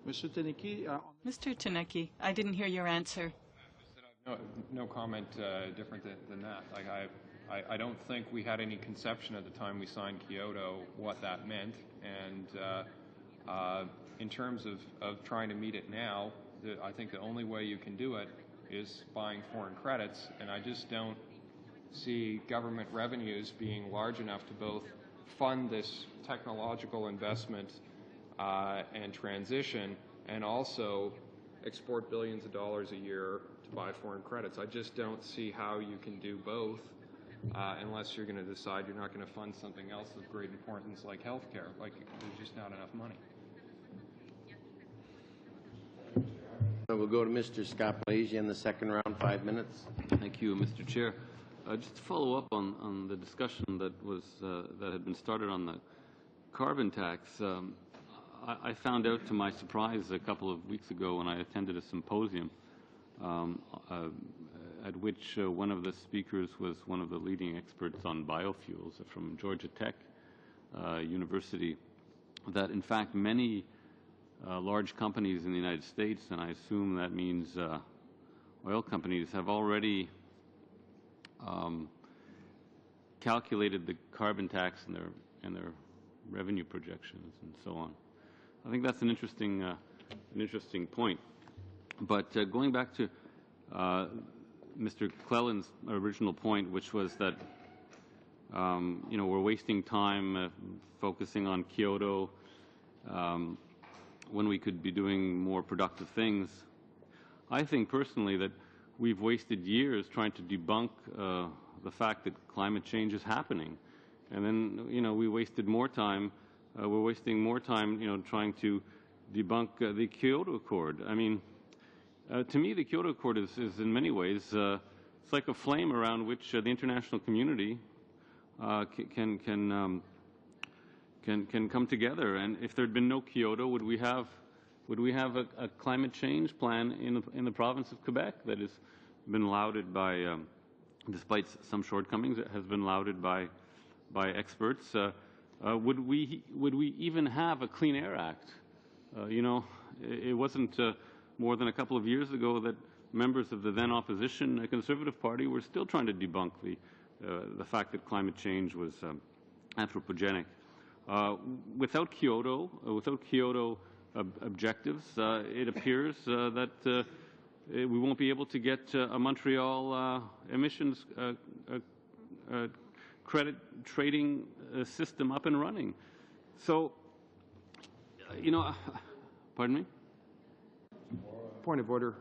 Mr. Taneki, I didn't hear your answer. No comment different than that. Like I don't think we had any conception at the time we signed Kyoto what that meant, and in terms of trying to meet it now, I think the only way you can do it is buying foreign credits, and I just don't see government revenues being large enough to both fund this technological investment and transition, and also export billions of dollars a year to buy foreign credits. I just don't see how you can do both unless you're going to decide you're not going to fund something else of great importance like healthcare. Like, there's just not enough money. We'll go to Mr. Scaplesi in the second round, 5 minutes. Thank you, Mr. Chair. Just to follow up on the discussion that had been started on the carbon tax, I found out to my surprise a couple of weeks ago when I attended a symposium at which one of the speakers was one of the leading experts on biofuels from Georgia Tech University, that in fact many large companies in the United States, and I assume that means oil companies, have already calculated the carbon tax in their revenue projections and so on. I think that's an interesting point. But going back to Mr. Cleland's original point, which was that we're wasting time focusing on Kyoto when we could be doing more productive things. I think personally that we've wasted years trying to debunk the fact that climate change is happening, and then we wasted more time. We're wasting more time, trying to debunk the Kyoto Accord. I mean, to me, the Kyoto Accord is in many ways it's like a flame around which the international community can come together. And if there had been no Kyoto, would we have a climate change plan in the province of Quebec that has been lauded by, despite some shortcomings, it has been lauded by experts? Would we even have a Clean Air Act? It wasn't more than a couple of years ago that members of the then opposition, the Conservative Party, were still trying to debunk the fact that climate change was anthropogenic. Without Kyoto objectives, it appears that we won't be able to get a Montreal emissions credit trading system up and running. So, pardon me? Point of order.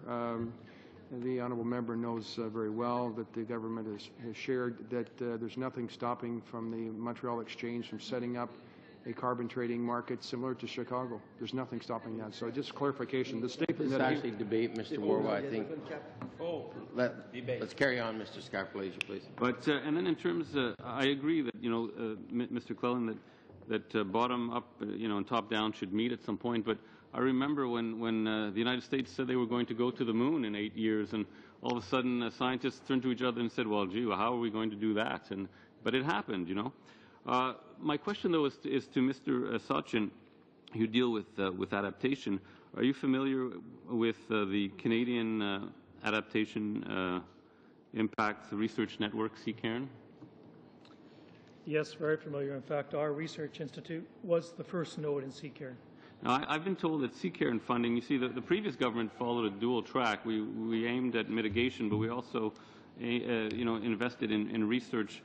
The honourable member knows very well that the government has shared that there's nothing stopping from the Montreal Exchange from setting up a carbon trading market similar to Chicago. There's nothing stopping that. So just clarification. The statement Let's that actually debate, Mr. Warwa, I think. Let's carry on, Mr. Scaplesi, please. But and then in terms, I agree that Mr. Cleland, that bottom up, and top down should meet at some point. But I remember when the United States said they were going to go to the moon in 8 years, and all of a sudden scientists turned to each other and said, "Well, gee, how are we going to do that?" But it happened, My question, though, is to Mr. Sachin, who deal with adaptation. Are you familiar with the Canadian Adaptation Impacts Research Network, CCARN? Yes, very familiar. In fact, our research institute was the first node in CCARN. Now, I've been told that CCARN funding, you see, the previous government followed a dual track. We aimed at mitigation, but we also, invested in research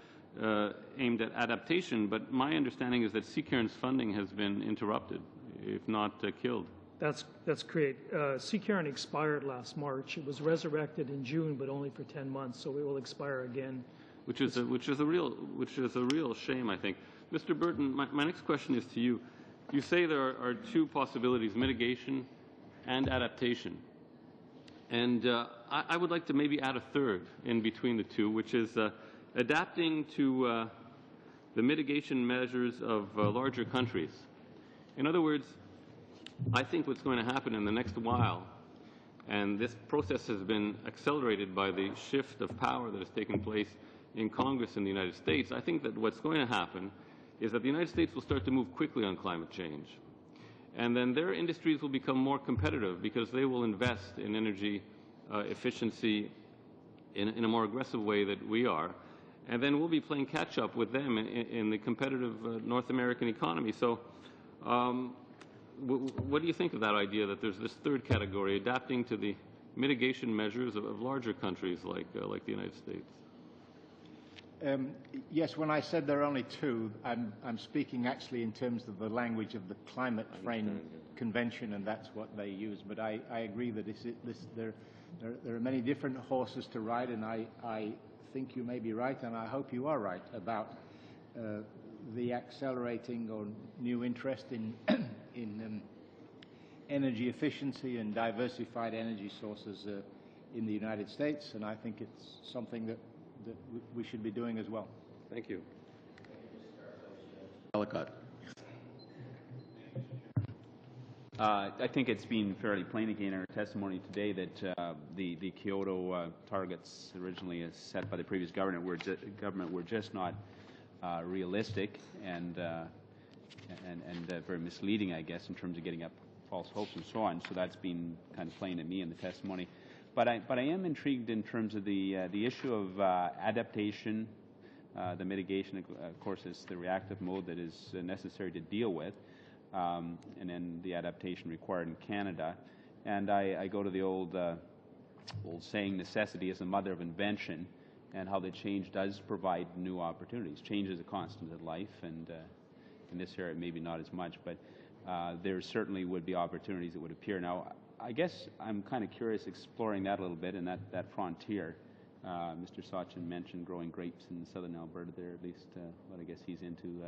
aimed at adaptation. But my understanding is that CCARN's funding has been interrupted, if not killed. That's correct. CCARN expired last March. It was resurrected in June, but only for 10 months, so it will expire again. Which is a real shame, I think. Mr. Burton, my next question is to you. You say there are two possibilities: mitigation and adaptation. And I would like to maybe add a third in between the two, which is adapting to the mitigation measures of larger countries. In other words, I think what's going to happen in the next while, and this process has been accelerated by the shift of power that has taken place in Congress in the United States, I think that what's going to happen is that the United States will start to move quickly on climate change. And then their industries will become more competitive because they will invest in energy efficiency in a more aggressive way that we are. And then we'll be playing catch-up with them in the competitive North American economy. So what do you think of that idea that there's this third category, adapting to the mitigation measures of larger countries like the United States? Yes, when I said there are only two, I'm speaking actually in terms of the language of the Climate Frame Convention, and that's what they use. But I agree that there are many different horses to ride, and I think you may be right, and I hope you are right about the accelerating or new interest in energy efficiency and diversified energy sources in the United States, and I think it's something that we should be doing as well. Thank you. Ellicott. I think it's been fairly plain again in our testimony today that the Kyoto targets originally as set by the previous government were just not realistic and very misleading, I guess, in terms of getting up false hopes and so on. So that's been kind of plain to me in the testimony. But I am intrigued in terms of the issue of adaptation. The mitigation, of course, is the reactive mode that is necessary to deal with. And then the adaptation required in Canada. And I go to the old saying, necessity is the mother of invention, and how the change does provide new opportunities. Change is a constant in life, and in this area maybe not as much, but there certainly would be opportunities that would appear. Now, I guess I'm kind of curious exploring that a little bit, and that frontier. Mr. Sachin mentioned growing grapes in southern Alberta there, at least what I guess he's into,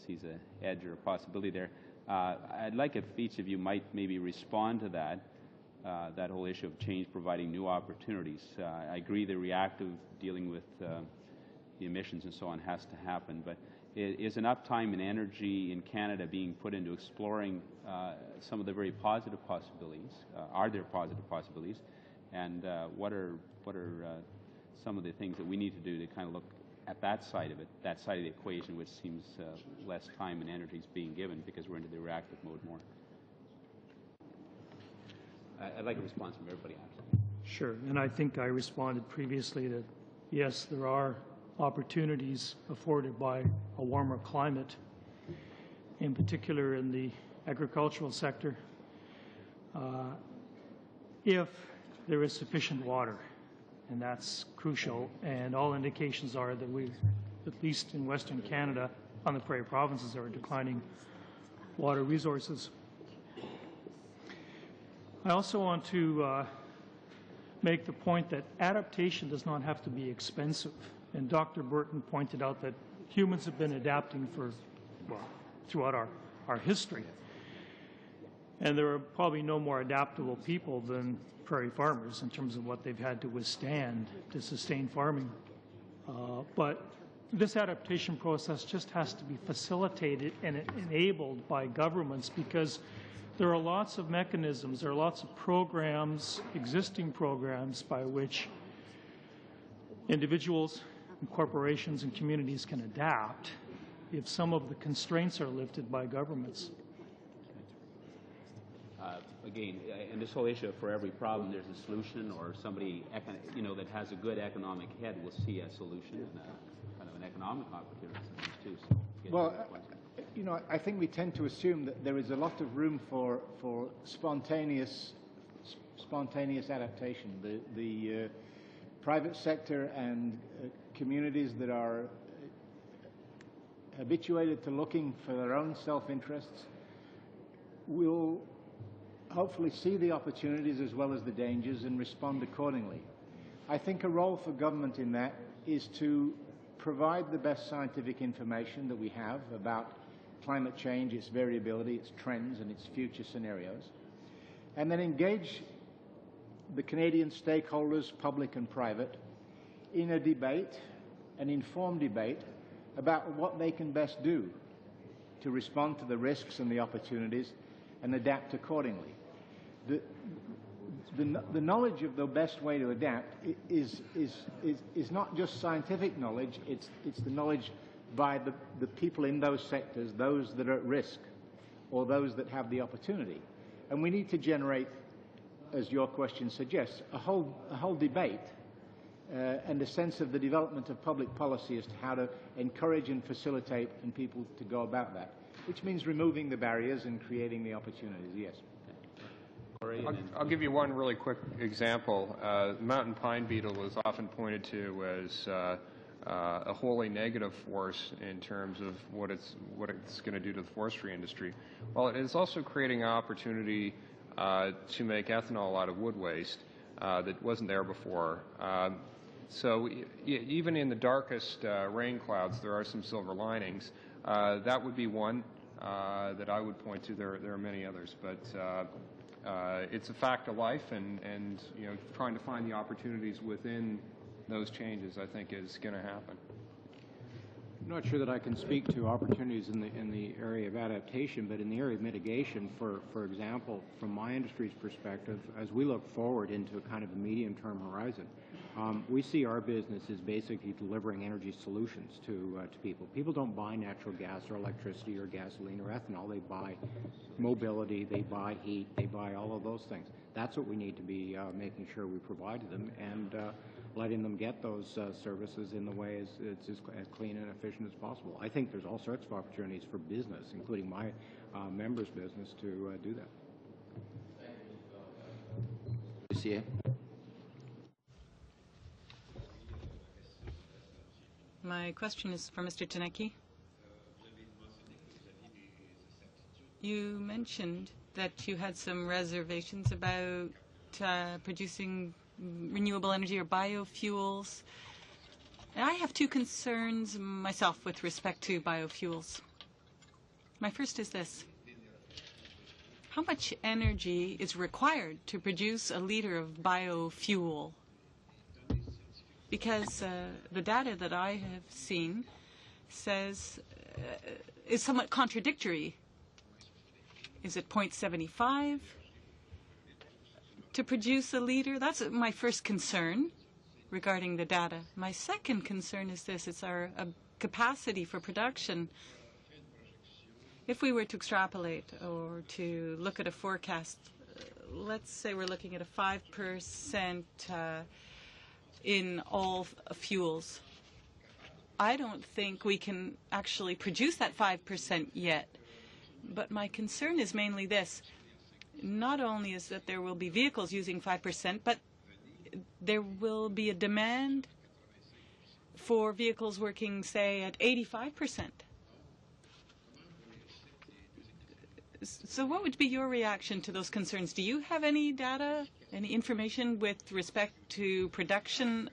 sees an edge or a possibility there. I'd like if each of you might maybe respond to that whole issue of change providing new opportunities. I agree the reactive dealing with the emissions and so on has to happen, but is enough time and energy in Canada being put into exploring some of the very positive possibilities? Are there positive possibilities? And what are some of the things that we need to do to kind of look at that side of it, that side of the equation, which seems less time and energy is being given because we're into the reactive mode more? I'd like a response from everybody, actually. Sure, and I think I responded previously that yes, there are opportunities afforded by a warmer climate, in particular in the agricultural sector, if there is sufficient water, and that's crucial. And all indications are that we, at least in Western Canada, on the prairie provinces, are declining water resources. I also want to make the point that adaptation does not have to be expensive. And Dr. Burton pointed out that humans have been adapting for, well, throughout our history. And there are probably no more adaptable people than prairie farmers in terms of what they've had to withstand to sustain farming. But this adaptation process just has to be facilitated and enabled by governments, because there are lots of mechanisms, there are lots of programs, existing programs, by which individuals and corporations and communities can adapt if some of the constraints are lifted by governments. Again, in this whole issue, for every problem there's a solution, or somebody that has a good economic head will see a solution and kind of an economic opportunity too. So well, I think we tend to assume that there is a lot of room for spontaneous adaptation. The private sector and communities that are habituated to looking for their own self-interests will hopefully see the opportunities as well as the dangers and respond accordingly. I think a role for government in that is to provide the best scientific information that we have about climate change, its variability, its trends, and its future scenarios, and then engage the Canadian stakeholders, public and private, in a debate, an informed debate, about what they can best do to respond to the risks and the opportunities and adapt accordingly. The knowledge of the best way to adapt is not just scientific knowledge, it's the knowledge by the people in those sectors, those that are at risk or those that have the opportunity. And we need to generate, as your question suggests, a whole debate and a sense of the development of public policy as to how to encourage and facilitate and people to go about that, which means removing the barriers and creating the opportunities, yes. I'll give you one really quick example. Mountain pine beetle is often pointed to as a wholly negative force in terms of what it's going to do to the forestry industry. Well, it is also creating an opportunity to make ethanol out of wood waste that wasn't there before. So even in the darkest rain clouds, there are some silver linings. That would be one that I would point to. There are many others, but it's a fact of life, and trying to find the opportunities within those changes, I think, is going to happen. I'm not sure that I can speak to opportunities in the area of adaptation, but in the area of mitigation, for example, from my industry's perspective, as we look forward into a kind of a medium-term horizon, we see our business as basically delivering energy solutions to people. People don't buy natural gas or electricity or gasoline or ethanol. They buy mobility, they buy heat, they buy all of those things. That's what we need to be making sure we provide to them, and letting them get those services in the way it's as clean and efficient as possible. I think there's all sorts of opportunities for business, including my members' business, to do that. Lucia. My question is for Mr. Tanecki. You mentioned that you had some reservations about producing renewable energy or biofuels. And I have two concerns myself with respect to biofuels. My first is this. How much energy is required to produce a liter of biofuel? Because the data that I have seen says is somewhat contradictory. Is it 0.75 to produce a liter? That's my first concern regarding the data. My second concern is this. It's our capacity for production. If we were to extrapolate or to look at a forecast, let's say we're looking at a 5% in all fuels. I don't think we can actually produce that 5% yet. But my concern is mainly this. Not only is that there will be vehicles using 5%, but there will be a demand for vehicles working, say, at 85%. So what would be your reaction to those concerns? Do you have any data, any information with respect to production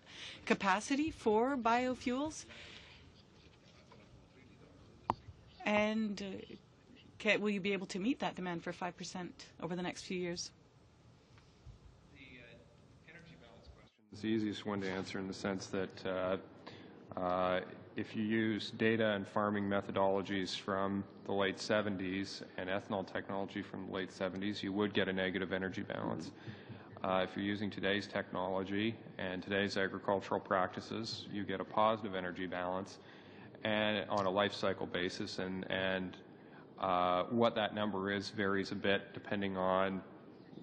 capacity for biofuels? And will you be able to meet that demand for 5% over the next few years? The energy balance question is the easiest one to answer in the sense that if you use data and farming methodologies from the late 70s and ethanol technology from the late 70s, you would get a negative energy balance. If you're using today's technology and today's agricultural practices, you get a positive energy balance and on a life cycle basis, and what that number is varies a bit depending on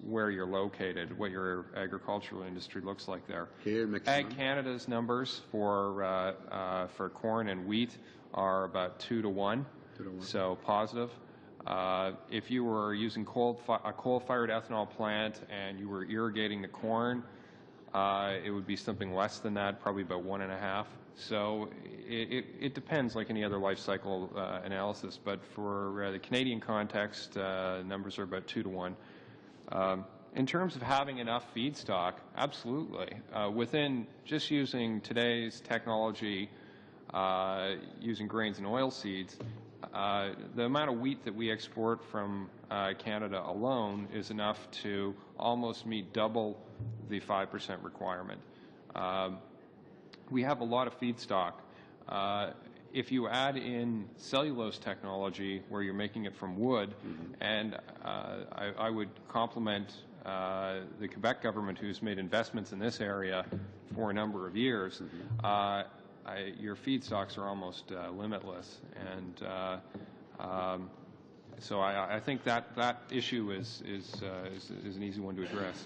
where you're located, what your agricultural industry looks like there. Ag Canada's numbers for corn and wheat are about 2 to 1, so positive. If you were using a coal-fired ethanol plant and you were irrigating the corn, it would be something less than that, probably about 1.5. So it depends, like any other life cycle analysis. But for the Canadian context, numbers are about 2 to 1. In terms of having enough feedstock, absolutely. Within just using today's technology, using grains and oilseeds, the amount of wheat that we export from Canada alone is enough to almost meet double the 5% requirement. We have a lot of feedstock. If you add in cellulose technology where you're making it from wood, and I would compliment the Quebec government who's made investments in this area for a number of years, your feedstocks are almost limitless. And so I think that issue is an easy one to address.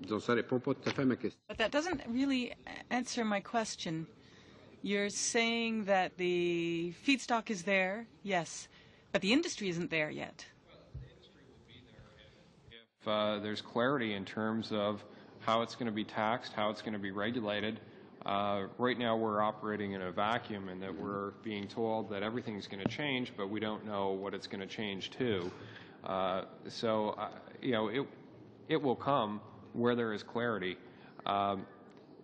Donc, ça répond pas tout à fait à ma question. But that doesn't really answer my question. You're saying that the feedstock is there, yes, but the industry isn't there yet. If there's clarity in terms of how it's going to be taxed, how it's going to be regulated. Right now we're operating in a vacuum in that we're being told that everything's going to change, but we don't know what it's going to change to. You know, it will come where there is clarity.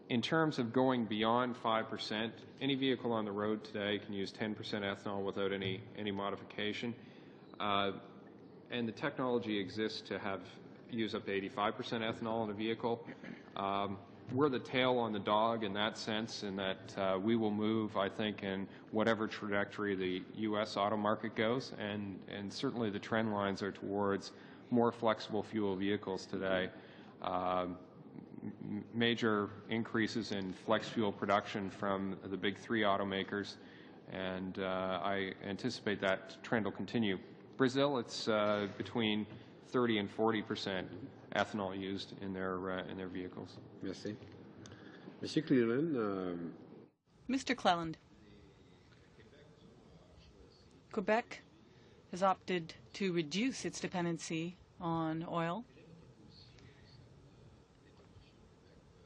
In terms of going beyond 5%, any vehicle on the road today can use 10% ethanol without any modification. And the technology exists to use up to 85% ethanol in a vehicle. We're the tail on the dog in that sense, in that we will move, I think, in whatever trajectory the U.S. auto market goes, and certainly the trend lines are towards more flexible fuel vehicles today. Major increases in flex fuel production from the big three automakers, and I anticipate that trend will continue. Brazil, it's between 30 and 40% ethanol used in their vehicles. Merci. Monsieur Cleland. Mr. Cleland, Quebec has opted to reduce its dependency on oil.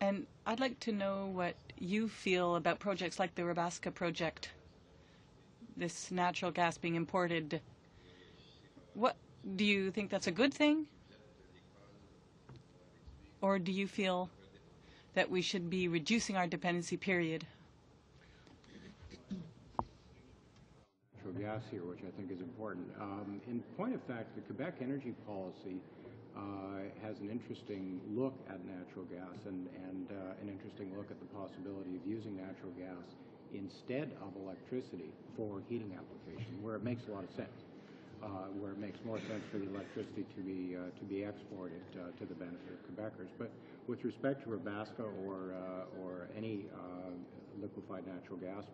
And I'd like to know what you feel about projects like the Rabaska project, this natural gas being imported. What do you think that's a good thing? Or do you feel that we should be reducing our dependency, period? Natural gas here, which I think is important. In point of fact, the Quebec energy policy has an interesting look at natural gas and an interesting look at the possibility of using natural gas instead of electricity for heating application, where it makes a lot of sense, where it makes more sense for the electricity to be exported to the benefit of Quebecers. But with respect to Rabaska or any liquefied natural gas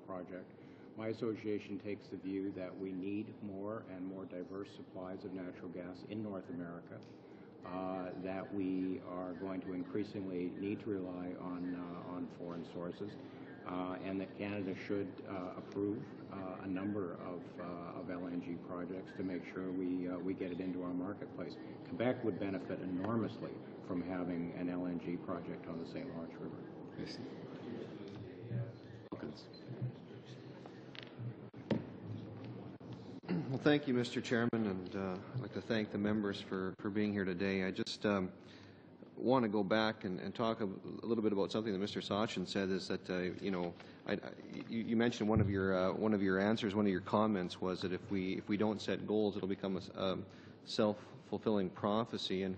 project, my association takes the view that we need more and more diverse supplies of natural gas in North America, that we are going to increasingly need to rely on foreign sources, and that Canada should approve a number of LNG projects to make sure we get it into our marketplace. Quebec would benefit enormously from having an LNG project on the St. Lawrence River. Merci. Well, thank you, Mr. Chairman, and I'd like to thank the members for being here today. I just want to go back and talk a little bit about something that Mr. Sachin said. Is that you know, you mentioned one of your answers, one of your comments was that if we don't set goals, it'll become a self-fulfilling prophecy. And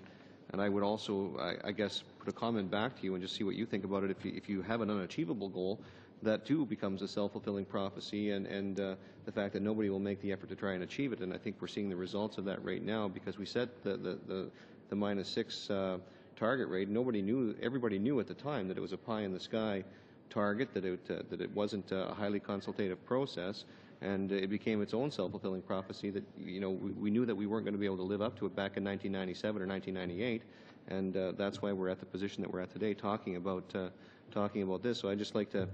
I would also, I guess, put a comment back to you and just see what you think about it. If you have an unachievable goal, that too becomes a self-fulfilling prophecy, and the fact that nobody will make the effort to try and achieve it. And I think we're seeing the results of that right now, because we set the -6 target rate. Everybody knew at the time that it was a pie in the sky target, that it wasn't a highly consultative process, and it became its own self-fulfilling prophecy that, you know, we knew that we weren't going to be able to live up to it back in 1997 or 1998, and that's why we're at the position that we're at today, talking about this. So I'd just like to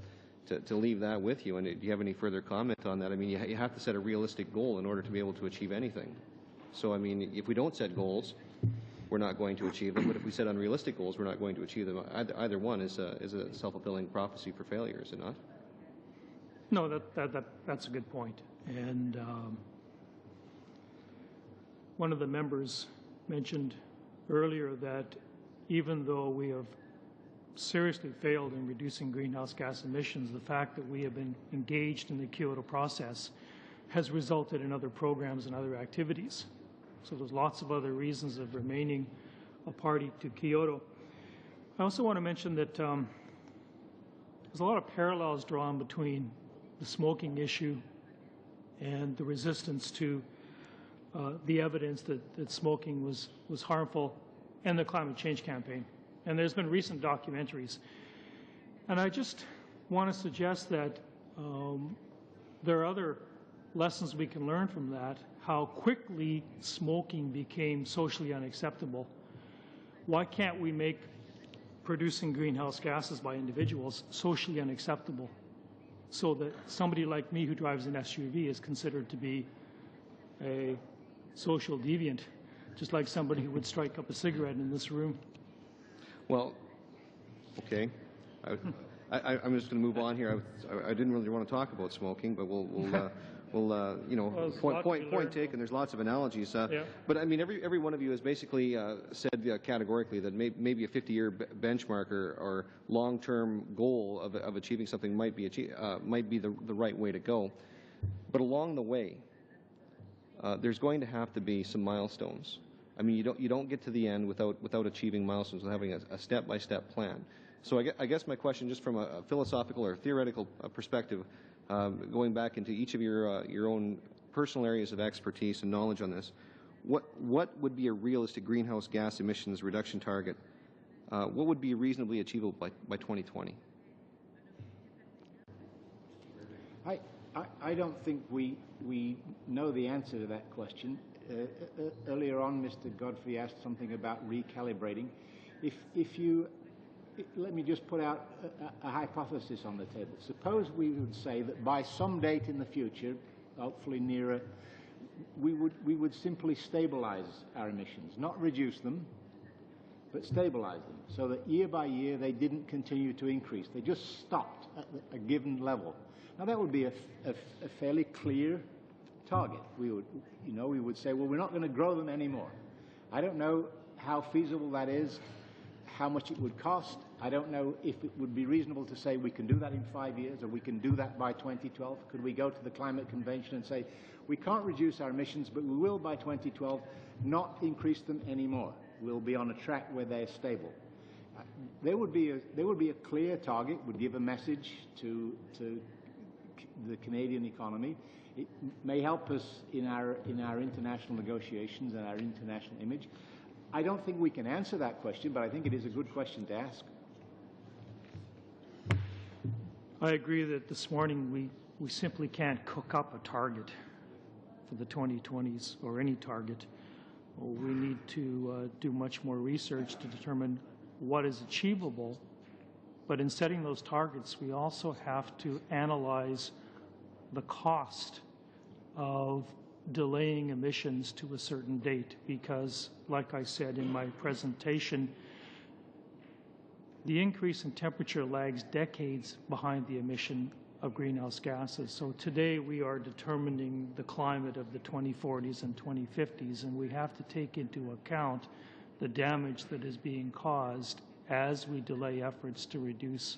leave that with you. And do you have any further comment on that? I mean, you have to set a realistic goal in order to be able to achieve anything. So, I mean, if we don't set goals, we're not going to achieve them. But if we set unrealistic goals, we're not going to achieve them. Either one is a self-fulfilling prophecy for failure, is it not? No, that's a good point. And one of the members mentioned earlier that even though we have seriously failed in reducing greenhouse gas emissions, the fact that we have been engaged in the Kyoto process has resulted in other programs and other activities. So there's lots of other reasons of remaining a party to Kyoto. I also want to mention that there's a lot of parallels drawn between the smoking issue and the resistance to the evidence that smoking was harmful and the climate change campaign. And there's been recent documentaries. And I just want to suggest that there are other lessons we can learn from that, how quickly smoking became socially unacceptable. Why can't we make producing greenhouse gases by individuals socially unacceptable, so that somebody like me who drives an SUV is considered to be a social deviant, just like somebody who would strike up a cigarette in this room. Well, okay. I'm just going to move on here. I didn't really want to talk about smoking, but we'll you know, well, point taken. There's lots of analogies. Yeah. But I mean, every one of you has basically said categorically that maybe a 50-year benchmark or long-term goal of achieving something might be the right way to go. But along the way, there's going to have to be some milestones. I mean, you don't get to the end without achieving milestones, without having a step-by-step plan. So I guess my question, just from a philosophical or theoretical perspective, going back into each of your own personal areas of expertise and knowledge on this, what would be a realistic greenhouse gas emissions reduction target? What would be reasonably achievable by 2020? I don't think we know the answer to that question. Earlier on, Mr. Godfrey asked something about recalibrating. Let me just put out a hypothesis on the table. Suppose we would say that by some date in the future, hopefully nearer, we would simply stabilize our emissions, not reduce them, but stabilize them, so that year by year they didn't continue to increase. They just stopped at a given level. Now that would be a fairly clear target. We would say, well, we're not going to grow them anymore. I don't know how feasible that is, how much it would cost. I don't know if it would be reasonable to say we can do that in 5 years, or we can do that by 2012. Could we go to the Climate Convention and say, we can't reduce our emissions, but we will by 2012 not increase them anymore. We'll be on a track where they're stable. There would be a clear target, would give a message to the Canadian economy. It may help us in our international negotiations and our international image. I don't think we can answer that question, but I think it is a good question to ask. I agree that this morning we simply can't cook up a target for the 2020s, or any target. We need to do much more research to determine what is achievable. But in setting those targets, we also have to analyze the cost of delaying emissions to a certain date, because, like I said in my presentation, the increase in temperature lags decades behind the emission of greenhouse gases. So today we are determining the climate of the 2040s and 2050s, and we have to take into account the damage that is being caused as we delay efforts to reduce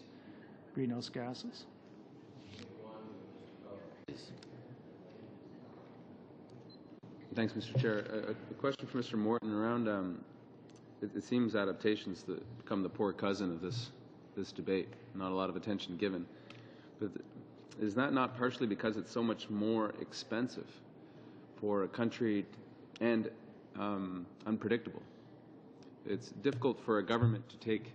greenhouse gases. Thanks, Mr. Chair. A question for Mr. Morton around, it seems adaptations that become the poor cousin of this debate, not a lot of attention given. But is that not partially because it's so much more expensive for a country and unpredictable? It's difficult for a government to take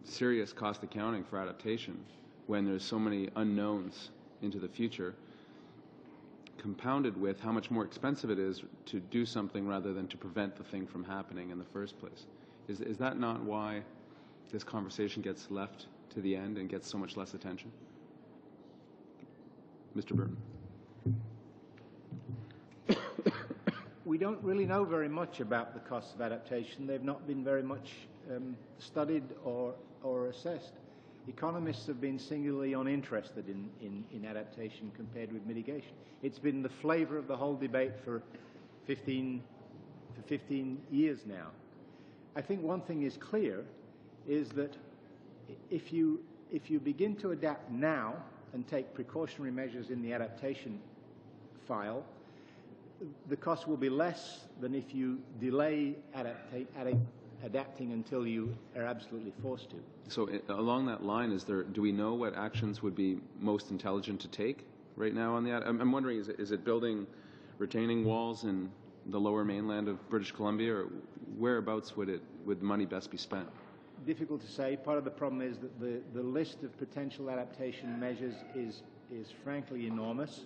serious cost accounting for adaptation when there's so many unknowns into the future, compounded with how much more expensive it is to do something rather than to prevent the thing from happening in the first place. Is that not why this conversation gets left to the end and gets so much less attention? Mr. Burton. We don't really know very much about the costs of adaptation. They've not been very much studied or assessed. Economists have been singularly uninterested in adaptation compared with mitigation. It's been the flavor of the whole debate for 15 years now. I think one thing is clear, is that if you begin to adapt now and take precautionary measures in the adaptation file, the cost will be less than if you delay adapting until you are absolutely forced to. So along that line, do we know what actions would be most intelligent to take right now on the I'm wondering, is it building retaining walls in the lower mainland of British Columbia, or whereabouts would money best be spent? Difficult to say. Part of the problem is that the list of potential adaptation measures is frankly enormous.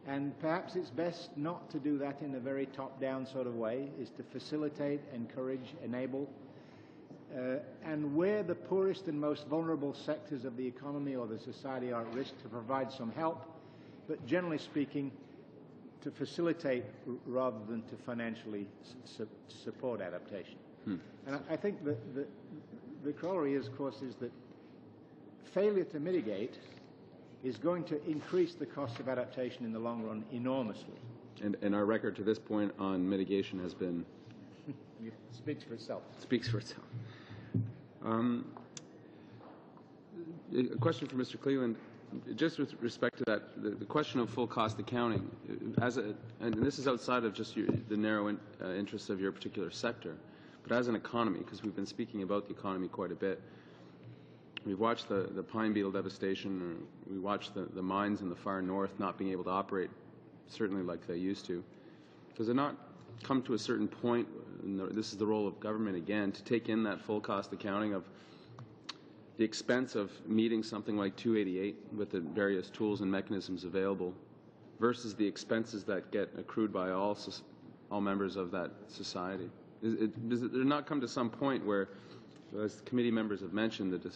And perhaps it's best not to do that in a very top-down sort of way, is to facilitate, encourage, enable and where the poorest and most vulnerable sectors of the economy or the society are at risk, to provide some help, but generally speaking, to facilitate rather than to financially support adaptation. And I think the corollary is, of course, is that failure to mitigate is going to increase the cost of adaptation in the long run enormously. And our record to this point on mitigation has been... It speaks for itself. Speaks for itself. A question for Mr. Cleland. Just with respect to that, the question of full cost accounting, and this is outside of just the narrow interests of your particular sector, but as an economy, because we've been speaking about the economy quite a bit. We've watched the pine beetle devastation, we watched the mines in the far north not being able to operate, certainly like they used to. Does it not come to a certain point, and this is the role of government again, to take in that full cost accounting of the expense of meeting something like 288 with the various tools and mechanisms available versus the expenses that get accrued by all members of that society? Does it not come to some point where, as committee members have mentioned, the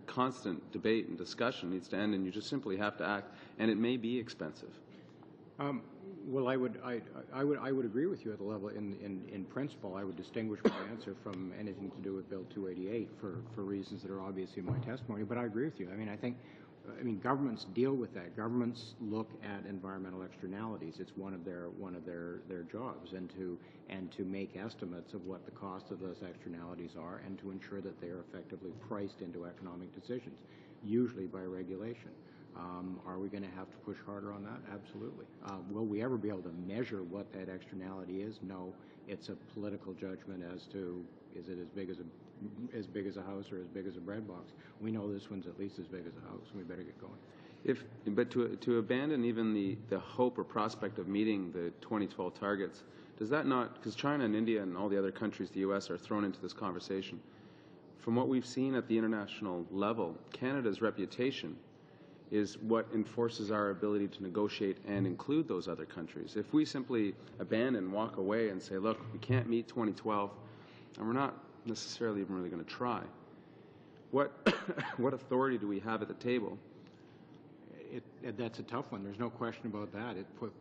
constant debate and discussion needs to end and you just simply have to act, and it may be expensive? Well, I would agree with you at the level in principle. I would distinguish my answer from anything to do with Bill 288 for reasons that are obvious in my testimony. But I agree with you. I mean, governments deal with that. Governments look at environmental externalities. It's one of their jobs, and to make estimates of what the cost of those externalities are, and to ensure that they are effectively priced into economic decisions, usually by regulation. Are we going to have to push harder on that? Absolutely. Will we ever be able to measure what that externality is? No. It's a political judgment as to, is it as big as a house or as big as a bread box? We know this one's at least as big as a house, and we better get going. But to abandon even the hope or prospect of meeting the 2012 targets, does that not, because China and India and all the other countries, the U.S., are thrown into this conversation. From what we've seen at the international level, Canada's reputation is what enforces our ability to negotiate and include those other countries. If we simply abandon, walk away, and say, look, we can't meet 2012, and we're not necessarily even really going to try, what authority do we have at the table? That's a tough one. There's no question about that.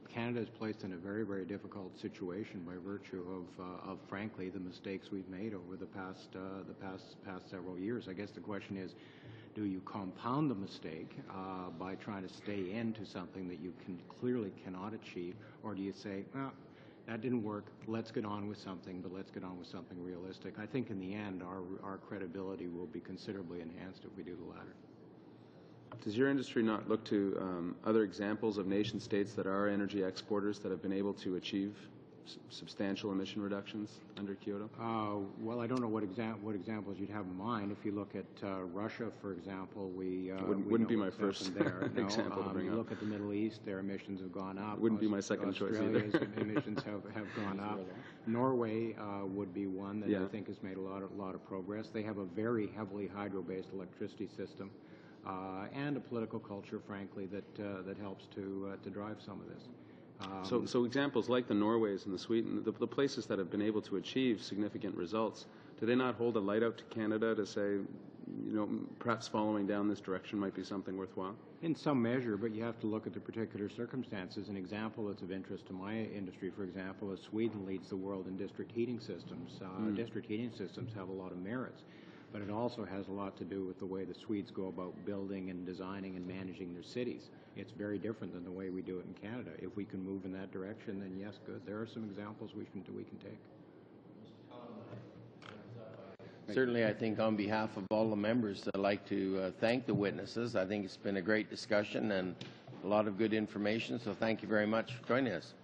Canada is placed in a very, very difficult situation by virtue of frankly, the mistakes we've made over the past several years. I guess the question is, do you compound the mistake by trying to stay into something that you clearly cannot achieve, or do you say, well, that didn't work, let's get on with something, but let's get on with something realistic? I think in the end, our credibility will be considerably enhanced if we do the latter. Does your industry not look to other examples of nation states that are energy exporters that have been able to achieve substantial emission reductions under Kyoto? Well, I don't know what examples you'd have in mind. If you look at Russia, for example, wouldn't be my first there. No, example to bring you up. look at the Middle East, their emissions have gone up. Wouldn't be my second choice either. Australia's emissions have gone up. Norway would be one that I think has made a lot of progress. They have a very heavily hydro-based electricity system. And a political culture, frankly, that helps to drive some of this. So examples like the Norways and the Sweden, the places that have been able to achieve significant results, do they not hold a light out to Canada to say, perhaps following down this direction might be something worthwhile? In some measure, but you have to look at the particular circumstances. An example that's of interest to my industry, for example, is Sweden leads the world in district heating systems. District heating systems have a lot of merits, but it also has a lot to do with the way the Swedes go about building and designing and managing their cities. It's very different than the way we do it in Canada. If we can move in that direction, then yes, good. There are some examples we can take. Certainly, I think on behalf of all the members, I'd like to thank the witnesses. I think it's been a great discussion and a lot of good information, so thank you very much for joining us.